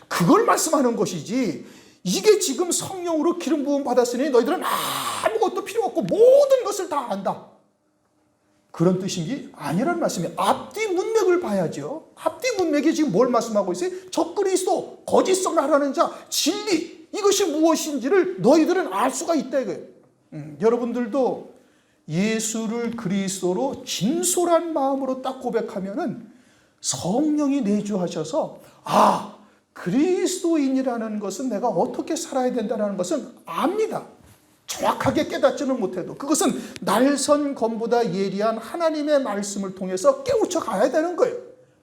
그걸 말씀하는 것이지, 이게 지금 성령으로 기름 부음 받았으니 너희들은 아무것도 필요 없고 모든 것을 다 안다, 그런 뜻인지 아니라는 말씀이에요. 앞뒤 문맥을 봐야죠. 앞뒤 문맥이 지금 뭘 말씀하고 있어요? 적그리스도, 거짓성을 하라는 자, 진리, 이것이 무엇인지를 너희들은 알 수가 있다 이거예요. 여러분들도 예수를 그리스도로 진솔한 마음으로 딱 고백하면은 성령이 내주하셔서 그리스도인이라는 것은 내가 어떻게 살아야 된다는 것은 압니다. 정확하게 깨닫지는 못해도 그것은 날선검보다 예리한 하나님의 말씀을 통해서 깨우쳐 가야 되는 거예요.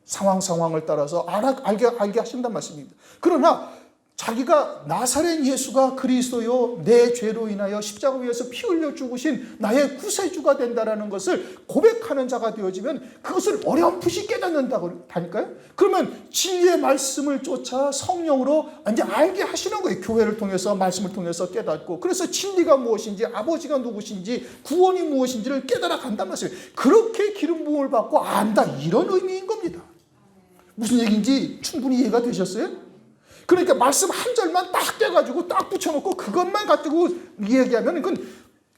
상황을 따라서 알게 하신단 말씀입니다. 그러나 자기가 나사렛 예수가 그리스도요, 내 죄로 인하여 십자가 위에서 피 흘려 죽으신 나의 구세주가 된다라는 것을 고백하는 자가 되어지면 그것을 어렴풋이 깨닫는다고 하니까요. 그러면 진리의 말씀을 쫓아 성령으로 이제 알게 하시는 거예요. 교회를 통해서, 말씀을 통해서 깨닫고, 그래서 진리가 무엇인지, 아버지가 누구신지, 구원이 무엇인지를 깨달아 간단 말씀이에요. 그렇게 기름 부음을 받고 안다, 이런 의미인 겁니다. 무슨 얘기인지 충분히 이해가 되셨어요? 그러니까 말씀 한 절만 딱 떼가지고 딱 붙여놓고 그것만 가지고 얘기하면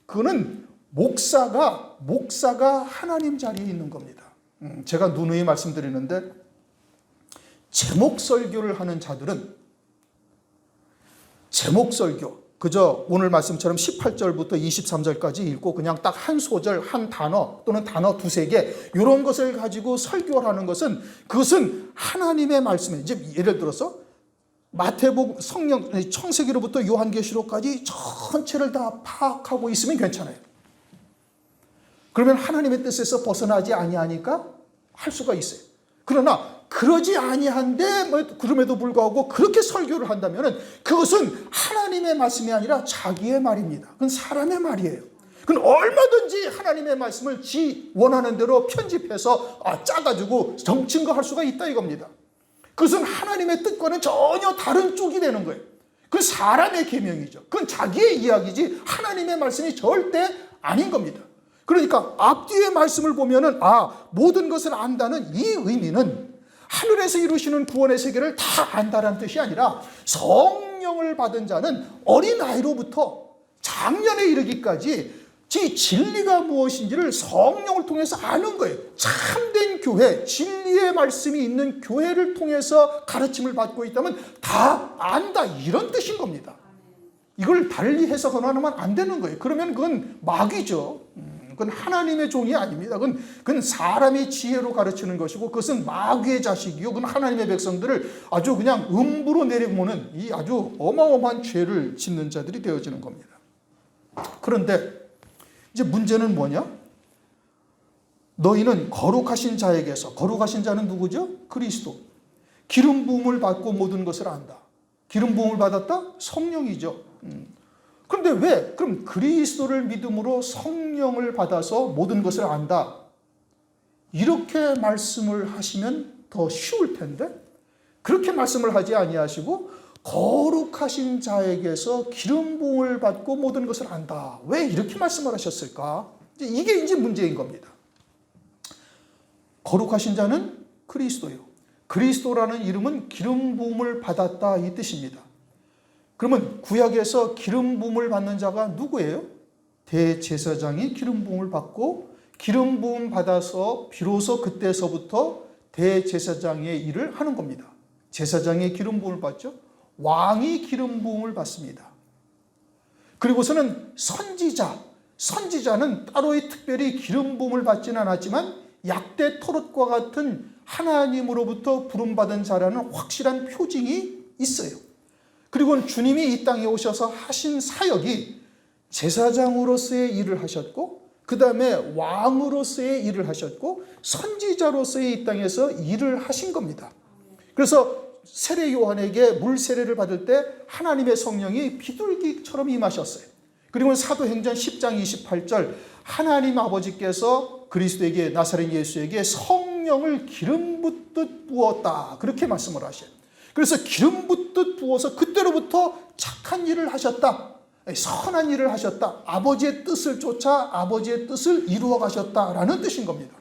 그거는 목사가 하나님 자리에 있는 겁니다. 제가 누누이 말씀드리는데, 제목 설교를 하는 자들은 제목 설교, 그저 오늘 말씀처럼 18절부터 23절까지 읽고 그냥 딱 한 소절, 한 단어 또는 단어 두세 개 이런 것을 가지고 설교를 하는 것은, 그것은 하나님의 말씀에, 이제 예를 들어서 마태복음, 성령, 창세기로부터 요한계시록까지 전체를 다 파악하고 있으면 괜찮아요. 그러면 하나님의 뜻에서 벗어나지 아니하니까 할 수가 있어요. 그러나 그러지 아니한데 그럼에도 불구하고 그렇게 설교를 한다면 그것은 하나님의 말씀이 아니라 자기의 말입니다. 그건 사람의 말이에요. 그건 얼마든지 하나님의 말씀을 지 원하는 대로 편집해서 짜가지고 증거할 수가 있다 이겁니다. 그것은 하나님의 뜻과는 전혀 다른 쪽이 되는 거예요. 그건 사람의 계명이죠. 그건 자기의 이야기지 하나님의 말씀이 절대 아닌 겁니다. 그러니까 앞뒤의 말씀을 보면은 모든 것을 안다는 이 의미는 하늘에서 이루시는 구원의 세계를 다 안다는 뜻이 아니라, 성령을 받은 자는 어린아이로부터 장년에 이르기까지 진리가 무엇인지를 성령을 통해서 아는 거예요. 참된 교회, 진리의 말씀이 있는 교회를 통해서 가르침을 받고 있다면 다 안다, 이런 뜻인 겁니다. 이걸 달리 해석하면 안 되는 거예요. 그러면 그건 마귀죠. 그건 하나님의 종이 아닙니다. 그건 사람이 지혜로 가르치는 것이고, 그것은 마귀의 자식이요, 그건 하나님의 백성들을 아주 그냥 음부로 내려보는 이 아주 어마어마한 죄를 짓는 자들이 되어지는 겁니다. 그런데 이제 문제는 뭐냐? 너희는 거룩하신 자에게서, 거룩하신 자는 누구죠? 그리스도. 기름 부음을 받고 모든 것을 안다. 기름 부음을 받았다? 성령이죠. 그런데 왜? 그럼 그리스도를 믿음으로 성령을 받아서 모든 것을 안다, 이렇게 말씀을 하시면 더 쉬울 텐데, 그렇게 말씀을 하지 아니하시고 거룩하신 자에게서 기름 부음을 받고 모든 것을 안다, 왜 이렇게 말씀을 하셨을까? 이게 이제 문제인 겁니다. 거룩하신 자는 그리스도요, 그리스도라는 이름은 기름 부음을 받았다, 이 뜻입니다. 그러면 구약에서 기름 부음을 받는 자가 누구예요? 대제사장이 기름 부음을 받고, 기름 부음 받아서 비로소 그때서부터 대제사장의 일을 하는 겁니다. 제사장이 기름 부음을 받죠. 왕이 기름 부음을 받습니다. 그리고서는 선지자는 따로 특별히 기름 부음을 받지는 않았지만 약대 토롯과 같은 하나님으로부터 부름받은 자라는 확실한 표징이 있어요. 그리고 주님이 이 땅에 오셔서 하신 사역이 제사장으로서의 일을 하셨고, 그 다음에 왕으로서의 일을 하셨고, 선지자로서의 이 땅에서 일을 하신 겁니다. 그래서 세례 요한에게 물 세례를 받을 때 하나님의 성령이 비둘기처럼 임하셨어요. 그리고 사도행전 10장 28절, 하나님 아버지께서 그리스도에게, 나사렛 예수에게 성령을 기름 붓듯 부었다, 그렇게 말씀을 하셔요. 그래서 기름 붓듯 부어서 그때로부터 착한 일을 하셨다. 선한 일을 하셨다. 아버지의 뜻을 쫓아 아버지의 뜻을 이루어 가셨다라는 뜻인 겁니다.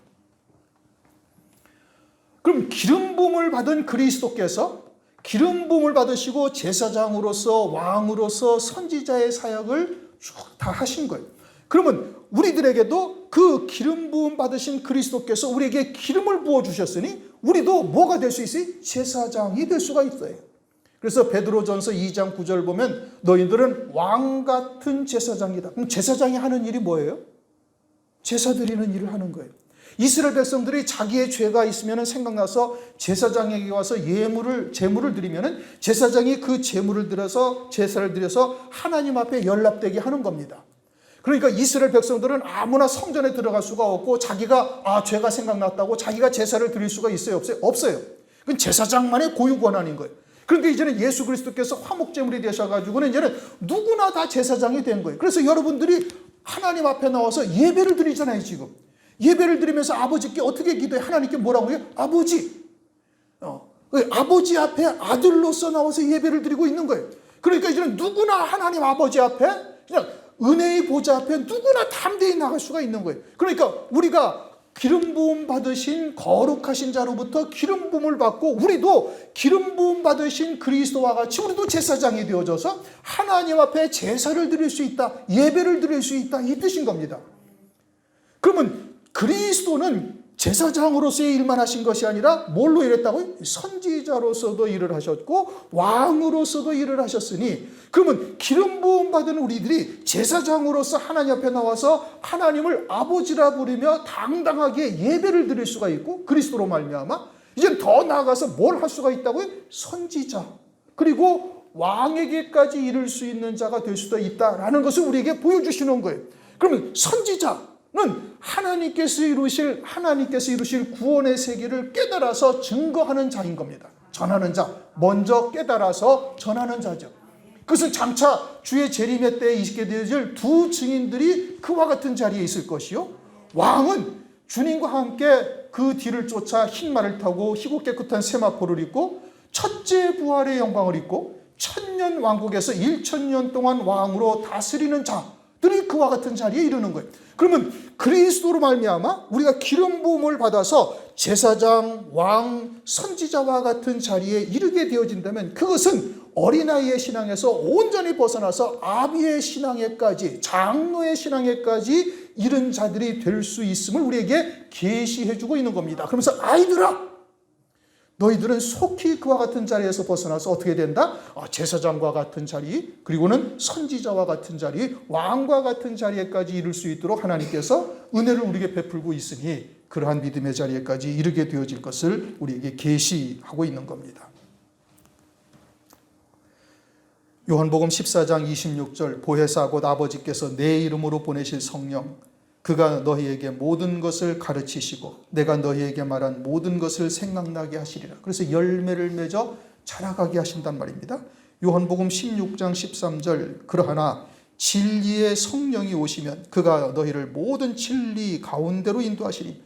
그럼 기름 부음을 받은 그리스도께서 기름 부음을 받으시고 제사장으로서 왕으로서 선지자의 사역을 쭉 다 하신 거예요. 그러면 우리들에게도 그 기름 부음 받으신 그리스도께서 우리에게 기름을 부어 주셨으니 우리도 뭐가 될 수 있어요? 제사장이 될 수가 있어요. 그래서 베드로전서 2장 9절 보면 너희들은 왕 같은 제사장이다. 그럼 제사장이 하는 일이 뭐예요? 제사 드리는 일을 하는 거예요. 이스라엘 백성들이 자기의 죄가 있으면 생각나서 제사장에게 와서 제물을 드리면 제사장이 그 제물을 들여서 제사를 드려서 하나님 앞에 연락되게 하는 겁니다. 그러니까 이스라엘 백성들은 아무나 성전에 들어갈 수가 없고 자기가 죄가 생각났다고 자기가 제사를 드릴 수가 있어요? 없어요? 없어요. 그건 제사장만의 고유 권한인 거예요. 그런데 이제는 예수 그리스도께서 화목제물이 되셔가지고는 이제는 누구나 다 제사장이 된 거예요. 그래서 여러분들이 하나님 앞에 나와서 예배를 드리잖아요, 지금. 예배를 드리면서 아버지께 어떻게 기도해? 하나님께 뭐라고 해요? 아버지. 아버지 앞에 아들로서 나와서 예배를 드리고 있는 거예요. 그러니까 이제는 누구나 하나님 아버지 앞에 그냥 은혜의 보좌 앞에 누구나 담대히 나갈 수가 있는 거예요. 그러니까 우리가 기름 부음 받으신 거룩하신 자로부터 기름 부음을 받고 우리도 기름 부음 받으신 그리스도와 같이 우리도 제사장이 되어져서 하나님 앞에 제사를 드릴 수 있다. 예배를 드릴 수 있다. 이 뜻인 겁니다. 그러면 그리스도는 제사장으로서의 일만 하신 것이 아니라 뭘로 일했다고요? 선지자로서도 일을 하셨고 왕으로서도 일을 하셨으니 그러면 기름 부음 받은 우리들이 제사장으로서 하나님 앞에 나와서 하나님을 아버지라 부르며 당당하게 예배를 드릴 수가 있고 그리스도로 말미암아 이제 더 나아가서 뭘 할 수가 있다고요? 선지자 그리고 왕에게까지 이를 수 있는 자가 될 수도 있다라는 것을 우리에게 보여주시는 거예요. 그러면 선지자는 하나님께서 이루실 구원의 세계를 깨달아서 증거하는 자인 겁니다. 전하는 자, 먼저 깨달아서 전하는 자죠. 그것은 장차 주의 재림의 때에 있게 되어질 두 증인들이 그와 같은 자리에 있을 것이요. 왕은 주님과 함께 그 뒤를 쫓아 흰 말을 타고 희고 깨끗한 세마포를 입고 첫째 부활의 영광을 입고 천년 왕국에서 1000년 동안 왕으로 다스리는 자들이 그와 같은 자리에 이르는 거예요. 그러면 그리스도로 말미암아 우리가 기름 부음을 받아서 제사장, 왕, 선지자와 같은 자리에 이르게 되어진다면 그것은 어린아이의 신앙에서 온전히 벗어나서 아비의 신앙에까지 장로의 신앙에까지 이른 자들이 될 수 있음을 우리에게 계시해주고 있는 겁니다. 그러면서 아이들아 너희들은 속히 그와 같은 자리에서 벗어나서 어떻게 된다? 제사장과 같은 자리, 그리고는 선지자와 같은 자리, 왕과 같은 자리에까지 이룰 수 있도록 하나님께서 은혜를 우리에게 베풀고 있으니 그러한 믿음의 자리에까지 이르게 되어질 것을 우리에게 계시하고 있는 겁니다. 요한복음 14장 26절 보혜사 곧 아버지께서 내 이름으로 보내실 성령 그가 너희에게 모든 것을 가르치시고 내가 너희에게 말한 모든 것을 생각나게 하시리라. 그래서 열매를 맺어 자라가게 하신단 말입니다. 요한복음 16장 13절 그러하나 진리의 성령이 오시면 그가 너희를 모든 진리 가운데로 인도하시리.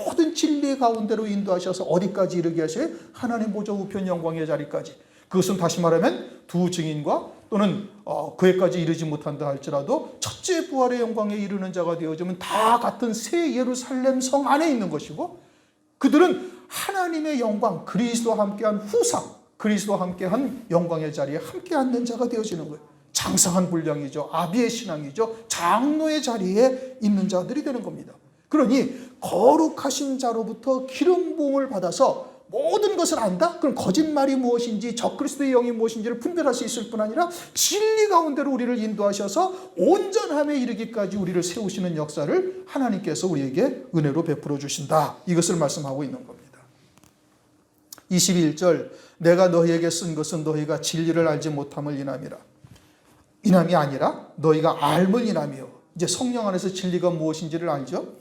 모든 진리 가운데로 인도하셔서 어디까지 이르게 하셔요? 하나님 보좌 우편 영광의 자리까지. 그것은 다시 말하면 두 증인과 또는 그에까지 이르지 못한다 할지라도 첫째 부활의 영광에 이르는 자가 되어지면 다 같은 새 예루살렘 성 안에 있는 것이고 그들은 하나님의 영광 그리스도와 함께한 후상 그리스도와 함께한 영광의 자리에 함께 앉는 자가 되어지는 거예요. 장성한 분량이죠. 아비의 신앙이죠. 장로의 자리에 있는 자들이 되는 겁니다. 그러니 거룩하신 자로부터 기름 부음을 받아서 모든 것을 안다? 그럼 거짓말이 무엇인지 적그리스도의 영이 무엇인지를 분별할 수 있을 뿐 아니라 진리 가운데로 우리를 인도하셔서 온전함에 이르기까지 우리를 세우시는 역사를 하나님께서 우리에게 은혜로 베풀어 주신다. 이것을 말씀하고 있는 겁니다. 21절 내가 너희에게 쓴 것은 너희가 진리를 알지 못함을 인함이라. 인함이 아니라 너희가 알물 인함이요. 이제 성령 안에서 진리가 무엇인지를 알죠.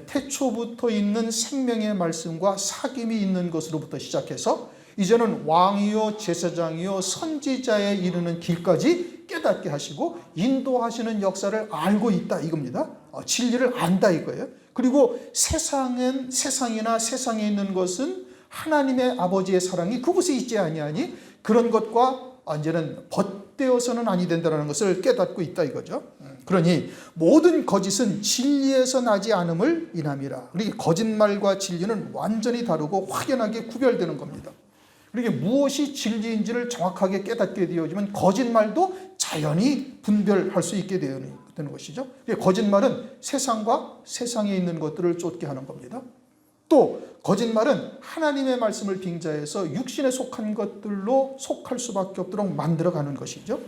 태초부터 있는 생명의 말씀과 사귐이 있는 것으로부터 시작해서 이제는 왕이요 제사장이요 선지자에 이르는 길까지 깨닫게 하시고 인도하시는 역사를 알고 있다 이겁니다. 진리를 안다 이거예요. 그리고 세상이나 세상에 있는 것은 하나님의 아버지의 사랑이 그곳에 있지 아니하니 그런 것과 이제는 벗되어서는 아니 된다는 것을 깨닫고 있다 이거죠. 그러니 모든 거짓은 진리에서 나지 않음을 인함이라. 그러니까 거짓말과 진리는 완전히 다르고 확연하게 구별되는 겁니다. 그러니까 무엇이 진리인지를 정확하게 깨닫게 되어지면 거짓말도 자연히 분별할 수 있게 되는 것이죠. 거짓말은 세상과 세상에 있는 것들을 쫓게 하는 겁니다. 또 거짓말은 하나님의 말씀을 빙자해서 육신에 속한 것들로 속할 수밖에 없도록 만들어가는 것이죠.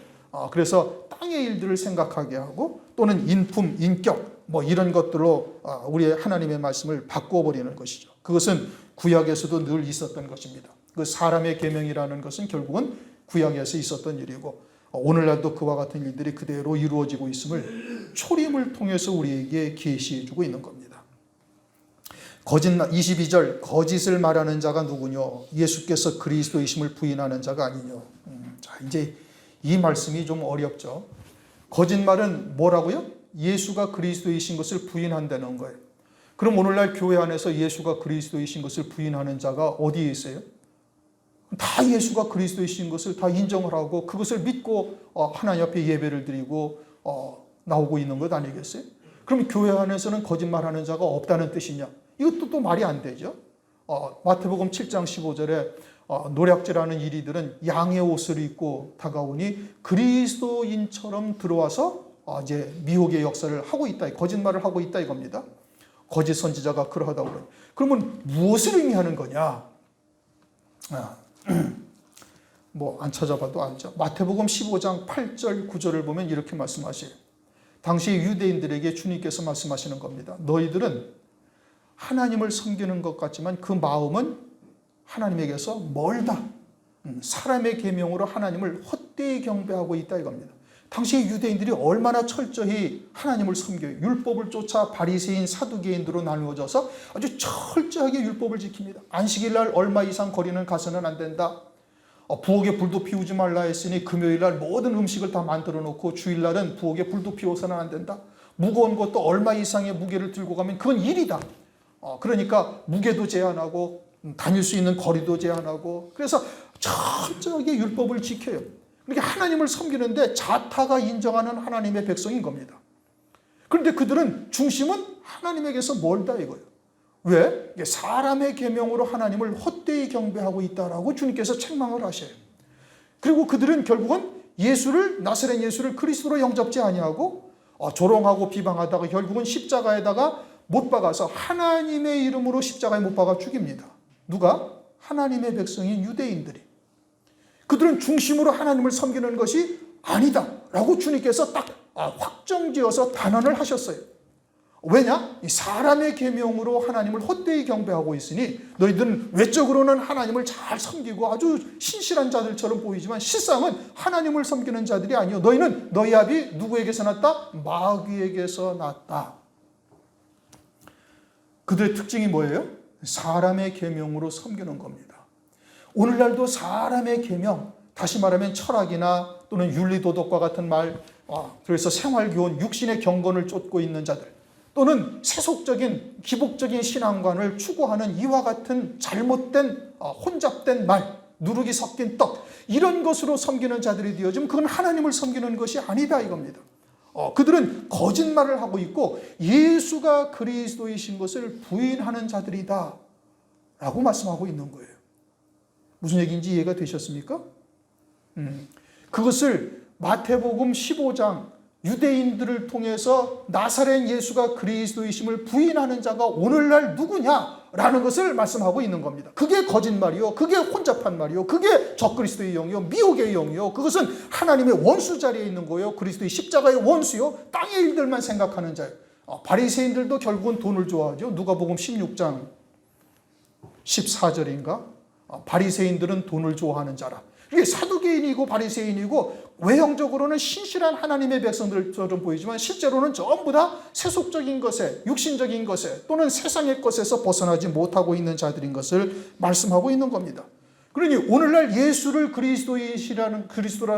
그래서 땅의 일들을 생각하게 하고 또는 인품, 인격 이런 것들로 우리의 하나님의 말씀을 바꿔버리는 것이죠. 그것은 구약에서도 늘 있었던 것입니다. 그 사람의 계명이라는 것은 결국은 구약에서 있었던 일이고 오늘날도 그와 같은 일들이 그대로 이루어지고 있음을 초림을 통해서 우리에게 계시해주고 있는 겁니다. 22절 거짓을 말하는 자가 누구뇨? 예수께서 그리스도이심을 부인하는 자가 아니뇨? 자, 이제 이 말씀이 좀 어렵죠. 거짓말은 뭐라고요? 예수가 그리스도이신 것을 부인한다는 거예요. 그럼 오늘날 교회 안에서 예수가 그리스도이신 것을 부인하는 자가 어디에 있어요? 다 예수가 그리스도이신 것을 다 인정을 하고 그것을 믿고 하나님 앞에 예배를 드리고 나오고 있는 것 아니겠어요? 그럼 교회 안에서는 거짓말하는 자가 없다는 뜻이냐? 이것도 또 말이 안 되죠. 마태복음 7장 15절에 노략질하는 이리들은 양의 옷을 입고 다가오니 그리스도인처럼 들어와서 이제 미혹의 역사를 하고 있다, 거짓말을 하고 있다 이겁니다. 거짓 선지자가 그러하다고 그래요. 그러면 무엇을 의미하는 거냐? 안 찾아봐도 알죠. 마태복음 15장 8절 9절을 보면 이렇게 말씀하세요. 당시 유대인들에게 주님께서 말씀하시는 겁니다. 너희들은 하나님을 섬기는 것 같지만 그 마음은 하나님에게서 멀다. 사람의 계명으로 하나님을 헛되이 경배하고 있다 이겁니다. 당시 유대인들이 얼마나 철저히 하나님을 섬겨요. 율법을 쫓아 바리새인 사두개인으로 나누어져서 아주 철저하게 율법을 지킵니다. 안식일 날 얼마 이상 거리는 가서는 안 된다. 부엌에 불도 피우지 말라 했으니 금요일 날 모든 음식을 다 만들어 놓고 주일날은 부엌에 불도 피워서는 안 된다. 무거운 것도 얼마 이상의 무게를 들고 가면 그건 일이다. 그러니까 무게도 제한하고 다닐 수 있는 거리도 제한하고 그래서 철저하게 율법을 지켜요. 그러니까 하나님을 섬기는데 자타가 인정하는 하나님의 백성인 겁니다. 그런데 그들은 중심은 하나님에게서 멀다 이거예요. 왜? 사람의 계명으로 하나님을 헛되이 경배하고 있다라고 주님께서 책망을 하셔요. 그리고 그들은 결국은 나사렛 예수를 그리스도로 영접지 아니하고 조롱하고 비방하다가 결국은 십자가에다가 못 박아서 하나님의 이름으로 십자가에 못 박아 죽입니다. 누가? 하나님의 백성인 유대인들이. 그들은 중심으로 하나님을 섬기는 것이 아니다 라고 주님께서 딱 확정지어서 단언을 하셨어요. 왜냐? 사람의 계명으로 하나님을 헛되이 경배하고 있으니 너희들은 외적으로는 하나님을 잘 섬기고 아주 신실한 자들처럼 보이지만 실상은 하나님을 섬기는 자들이 아니요 너희는 너희 아비 누구에게서 났다? 마귀에게서 났다. 그들의 특징이 뭐예요? 사람의 계명으로 섬기는 겁니다. 오늘날도 사람의 계명, 다시 말하면 철학이나 또는 윤리도덕과 같은 말, 그래서 생활교훈, 육신의 경건을 쫓고 있는 자들 또는 세속적인 기복적인 신앙관을 추구하는 이와 같은 잘못된 혼잡된 말, 누룩이 섞인 떡 이런 것으로 섬기는 자들이 되어지면 그건 하나님을 섬기는 것이 아니다 이겁니다. 그들은 거짓말을 하고 있고 예수가 그리스도이신 것을 부인하는 자들이다 라고 말씀하고 있는 거예요. 무슨 얘기인지 이해가 되셨습니까? 그것을 마태복음 15장 유대인들을 통해서 나사렛 예수가 그리스도이심을 부인하는 자가 오늘날 누구냐라는 것을 말씀하고 있는 겁니다. 그게 거짓말이요. 그게 혼잡한 말이요. 그게 적그리스도의 영이요. 미혹의 영이요. 그것은 하나님의 원수 자리에 있는 거예요. 그리스도의 십자가의 원수요. 땅의 일들만 생각하는 자예요. 바리새인들도 결국은 돈을 좋아하죠. 누가복음 16장 14절인가? 바리새인들은 돈을 좋아하는 자라. 이게 사두개인이고 바리새인이고 외형적으로는 신실한 하나님의 백성들처럼 보이지만 실제로는 전부 다 세속적인 것에, 육신적인 것에 또는 세상의 것에서 벗어나지 못하고 있는 자들인 것을 말씀하고 있는 겁니다. 그러니 오늘날 예수를 그리스도라는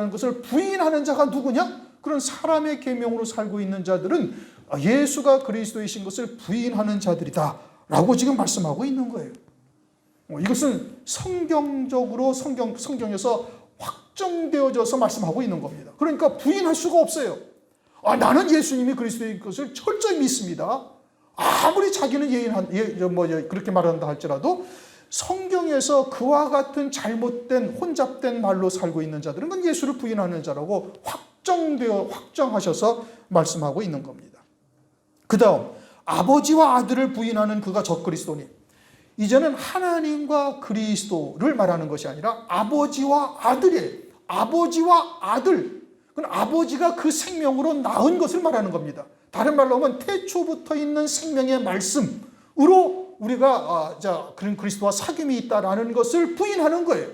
것을 부인하는 자가 누구냐? 그런 사람의 계명으로 살고 있는 자들은 예수가 그리스도이신 것을 부인하는 자들이다 라고 지금 말씀하고 있는 거예요. 이것은 성경적으로 성경에서 확정되어져서 말씀하고 있는 겁니다. 그러니까 부인할 수가 없어요. 나는 예수님이 그리스도인 것을 철저히 믿습니다. 아무리 자기는 그렇게 말한다 할지라도 성경에서 그와 같은 잘못된 혼잡된 말로 살고 있는 자들은 그건 예수를 부인하는 자라고 확정하셔서 말씀하고 있는 겁니다. 그 다음 아버지와 아들을 부인하는 그가 적그리스도니, 이제는 하나님과 그리스도를 말하는 것이 아니라 아버지와 아들이에요. 아버지와 아들. 그건 아버지가 그 생명으로 낳은 것을 말하는 겁니다. 다른 말로 하면 태초부터 있는 생명의 말씀으로 우리가 그런 그리스도와 사귐이 있다라는 것을 부인하는 거예요.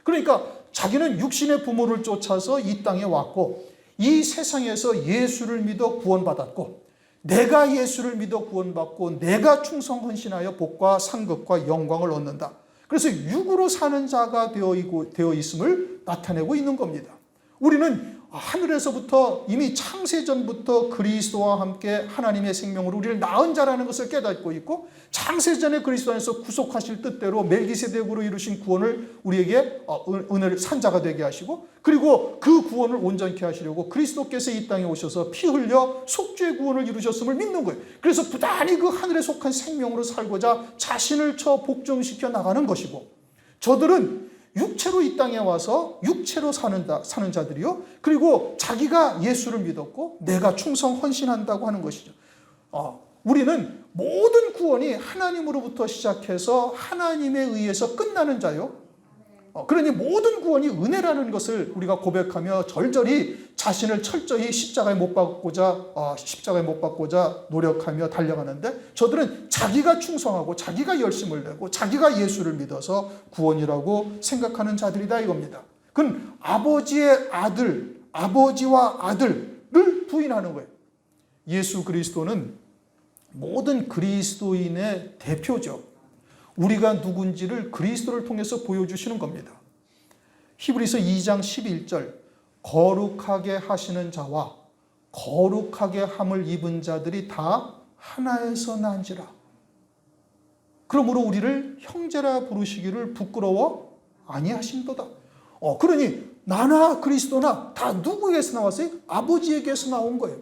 그러니까 자기는 육신의 부모를 쫓아서 이 땅에 왔고 이 세상에서 예수를 믿어 구원받았고 내가 예수를 믿어 구원받고 내가 충성 헌신하여 복과 상급과 영광을 얻는다. 그래서 육으로 사는 자가 되어 있음을 나타내고 있는 겁니다. 우리는 하늘에서부터 이미 창세전부터 그리스도와 함께 하나님의 생명으로 우리를 낳은 자라는 것을 깨닫고 있고, 창세전에 그리스도 안에서 구속하실 뜻대로 멜기세덱으로 이루신 구원을 우리에게 은혜를 산 자가 되게 하시고, 그리고 그 구원을 온전케 하시려고 그리스도께서 이 땅에 오셔서 피 흘려 속죄의 구원을 이루셨음을 믿는 거예요. 그래서 부단히 그 하늘에 속한 생명으로 살고자 자신을 복종시켜 나가는 것이고, 저들은 육체로 이 땅에 와서 육체로 사는 자들이요. 그리고 자기가 예수를 믿었고 내가 충성 헌신한다고 하는 것이죠. 우리는 모든 구원이 하나님으로부터 시작해서 하나님에 의해서 끝나는 자요. 그러니 모든 구원이 은혜라는 것을 우리가 고백하며 절절히 자신을 철저히 십자가에 못 박고자 노력하며 달려가는데, 저들은 자기가 충성하고 자기가 열심을 내고 자기가 예수를 믿어서 구원이라고 생각하는 자들이다 이겁니다. 그건 아버지의 아들, 아버지와 아들을 부인하는 거예요. 예수 그리스도는 모든 그리스도인의 대표죠. 우리가 누군지를 그리스도를 통해서 보여주시는 겁니다. 히브리서 2장 11절, 거룩하게 하시는 자와 거룩하게 함을 입은 자들이 다 하나에서 난지라. 그러므로 우리를 형제라 부르시기를 부끄러워 아니하신도다. 그러니 나나 그리스도나 다 누구에게서 나왔어요? 아버지에게서 나온 거예요.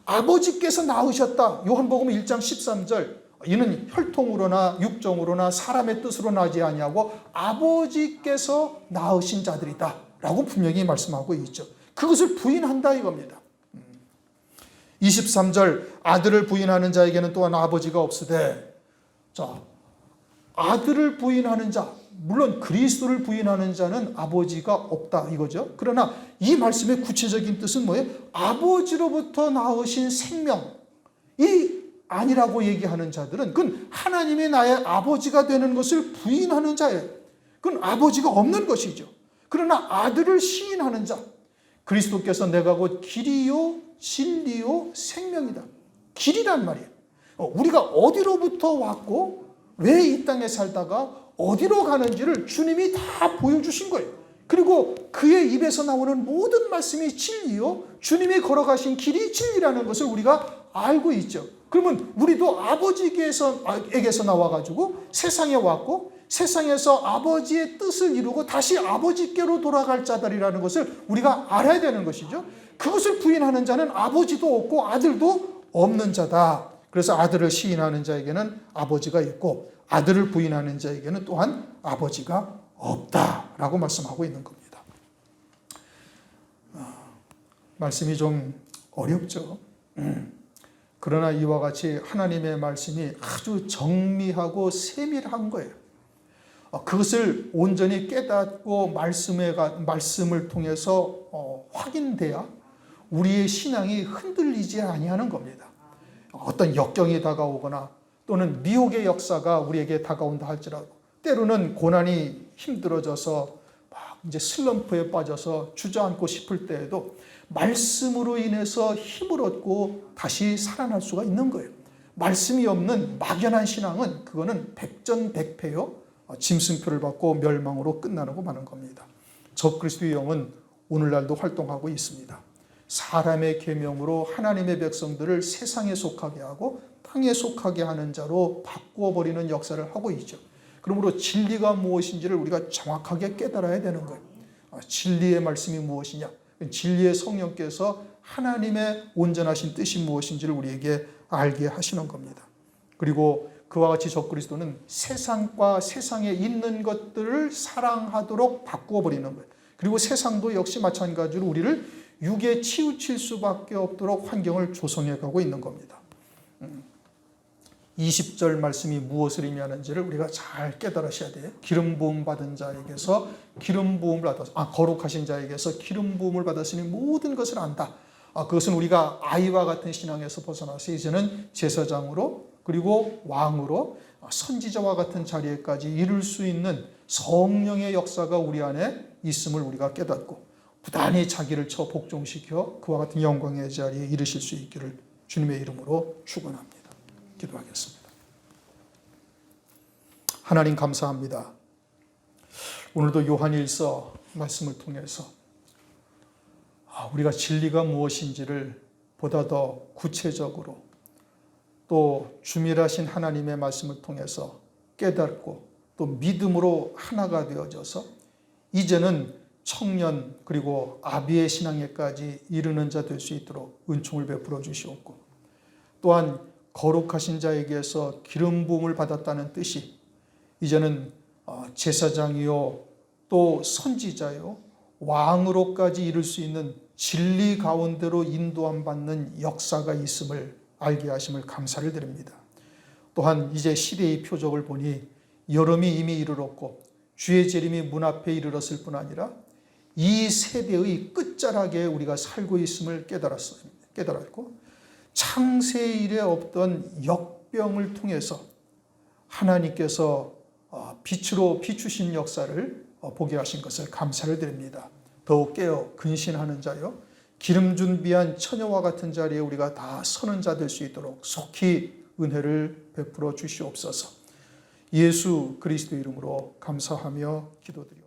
아버지께서 낳으셨다. 요한복음 1장 13절, 이는 혈통으로나 육정으로나 사람의 뜻으로 나지 아니하고 아버지께서 낳으신 자들이다 라고 분명히 말씀하고 있죠. 그것을 부인한다 이겁니다. 23절, 아들을 부인하는 자에게는 또한 아버지가 없으되. 자, 아들을 부인하는 자, 물론 그리스도를 부인하는 자는 아버지가 없다 이거죠. 그러나 이 말씀의 구체적인 뜻은 뭐예요? 아버지로부터 나으신 생명이 아니라고 얘기하는 자들은 그건 하나님의 나의 아버지가 되는 것을 부인하는 자예요. 그건 아버지가 없는 것이죠. 그러나 아들을 시인하는 자, 그리스도께서 내가 곧 길이요 진리요 생명이다. 길이란 말이에요. 우리가 어디로부터 왔고 왜 이 땅에 살다가 어디로 가는지를 주님이 다 보여주신 거예요. 그리고 그의 입에서 나오는 모든 말씀이 진리요, 주님이 걸어가신 길이 진리라는 것을 우리가 알고 있죠. 그러면 우리도 아버지에게서 나와가지고 세상에 왔고 세상에서 아버지의 뜻을 이루고 다시 아버지께로 돌아갈 자들이라는 것을 우리가 알아야 되는 것이죠. 그것을 부인하는 자는 아버지도 없고 아들도 없는 자다. 그래서 아들을 시인하는 자에게는 아버지가 있고 아들을 부인하는 자에게는 또한 아버지가 없다라고 말씀하고 있는 겁니다. 말씀이 좀 어렵죠. 그러나 이와 같이 하나님의 말씀이 아주 정밀하고 세밀한 거예요. 그것을 온전히 깨닫고 말씀을 통해서 확인돼야 우리의 신앙이 흔들리지 아니하는 겁니다. 어떤 역경이 다가오거나 또는 미혹의 역사가 우리에게 다가온다 할지라도, 때로는 고난이 힘들어져서 막 이제 슬럼프에 빠져서 주저앉고 싶을 때에도 말씀으로 인해서 힘을 얻고 다시 살아날 수가 있는 거예요. 말씀이 없는 막연한 신앙은 그거는 백전백패요, 짐승표를 받고 멸망으로 끝나고 마는 겁니다. 적그리스도의 영은 오늘날도 활동하고 있습니다. 사람의 계명으로 하나님의 백성들을 세상에 속하게 하고 땅에 속하게 하는 자로 바꾸어버리는 역사를 하고 있죠. 그러므로 진리가 무엇인지를 우리가 정확하게 깨달아야 되는 거예요. 진리의 말씀이 무엇이냐? 진리의 성령께서 하나님의 온전하신 뜻이 무엇인지를 우리에게 알게 하시는 겁니다. 그리고 그와 같이 적그리스도는 세상과 세상에 있는 것들을 사랑하도록 바꾸어 버리는 거예요. 그리고 세상도 역시 마찬가지로 우리를 육에 치우칠 수밖에 없도록 환경을 조성해 가고 있는 겁니다. 20절 말씀이 무엇을 의미하는지를 우리가 잘 깨달으셔야 돼요. 기름 부음 받은 자에게서 기름 부음을 받아서 거룩하신 자에게서 기름 부음을 받았으니 모든 것을 안다. 그것은 우리가 아이와 같은 신앙에서 벗어나서 이제는 제사장으로 그리고 왕으로 선지자와 같은 자리에까지 이룰 수 있는 성령의 역사가 우리 안에 있음을 우리가 깨닫고 부단히 자기를 복종시켜 그와 같은 영광의 자리에 이르실 수 있기를 주님의 이름으로 축원합니다. 기도하겠습니다. 하나님 감사합니다. 오늘도 요한일서 말씀을 통해서 우리가 진리가 무엇인지를 보다 더 구체적으로 또 주밀하신 하나님의 말씀을 통해서 깨닫고 또 믿음으로 하나가 되어져서 이제는 청년 그리고 아비의 신앙에까지 이르는 자 될 수 있도록 은총을 베풀어 주시옵고 또한 거룩하신 자에게서 기름 부음을 받았다는 뜻이 이제는 제사장이요 또 선지자요 왕으로까지 이룰 수 있는 진리 가운데로 인도함 받는 역사가 있음을 알게 하심을 감사를 드립니다. 또한 이제 시대의 표적을 보니 여름이 이미 이르렀고 주의 재림이 문 앞에 이르렀을 뿐 아니라 이 세대의 끝자락에 우리가 살고 있음을 깨달았고 창세 이래 없던 역병을 통해서 하나님께서 빛으로 비추신 역사를 보게 하신 것을 감사를 드립니다. 더욱 깨어 근신하는 자요 기름 준비한 처녀와 같은 자리에 우리가 다 서는 자 될 수 있도록 속히 은혜를 베풀어 주시옵소서. 예수 그리스도 이름으로 감사하며 기도드립니다.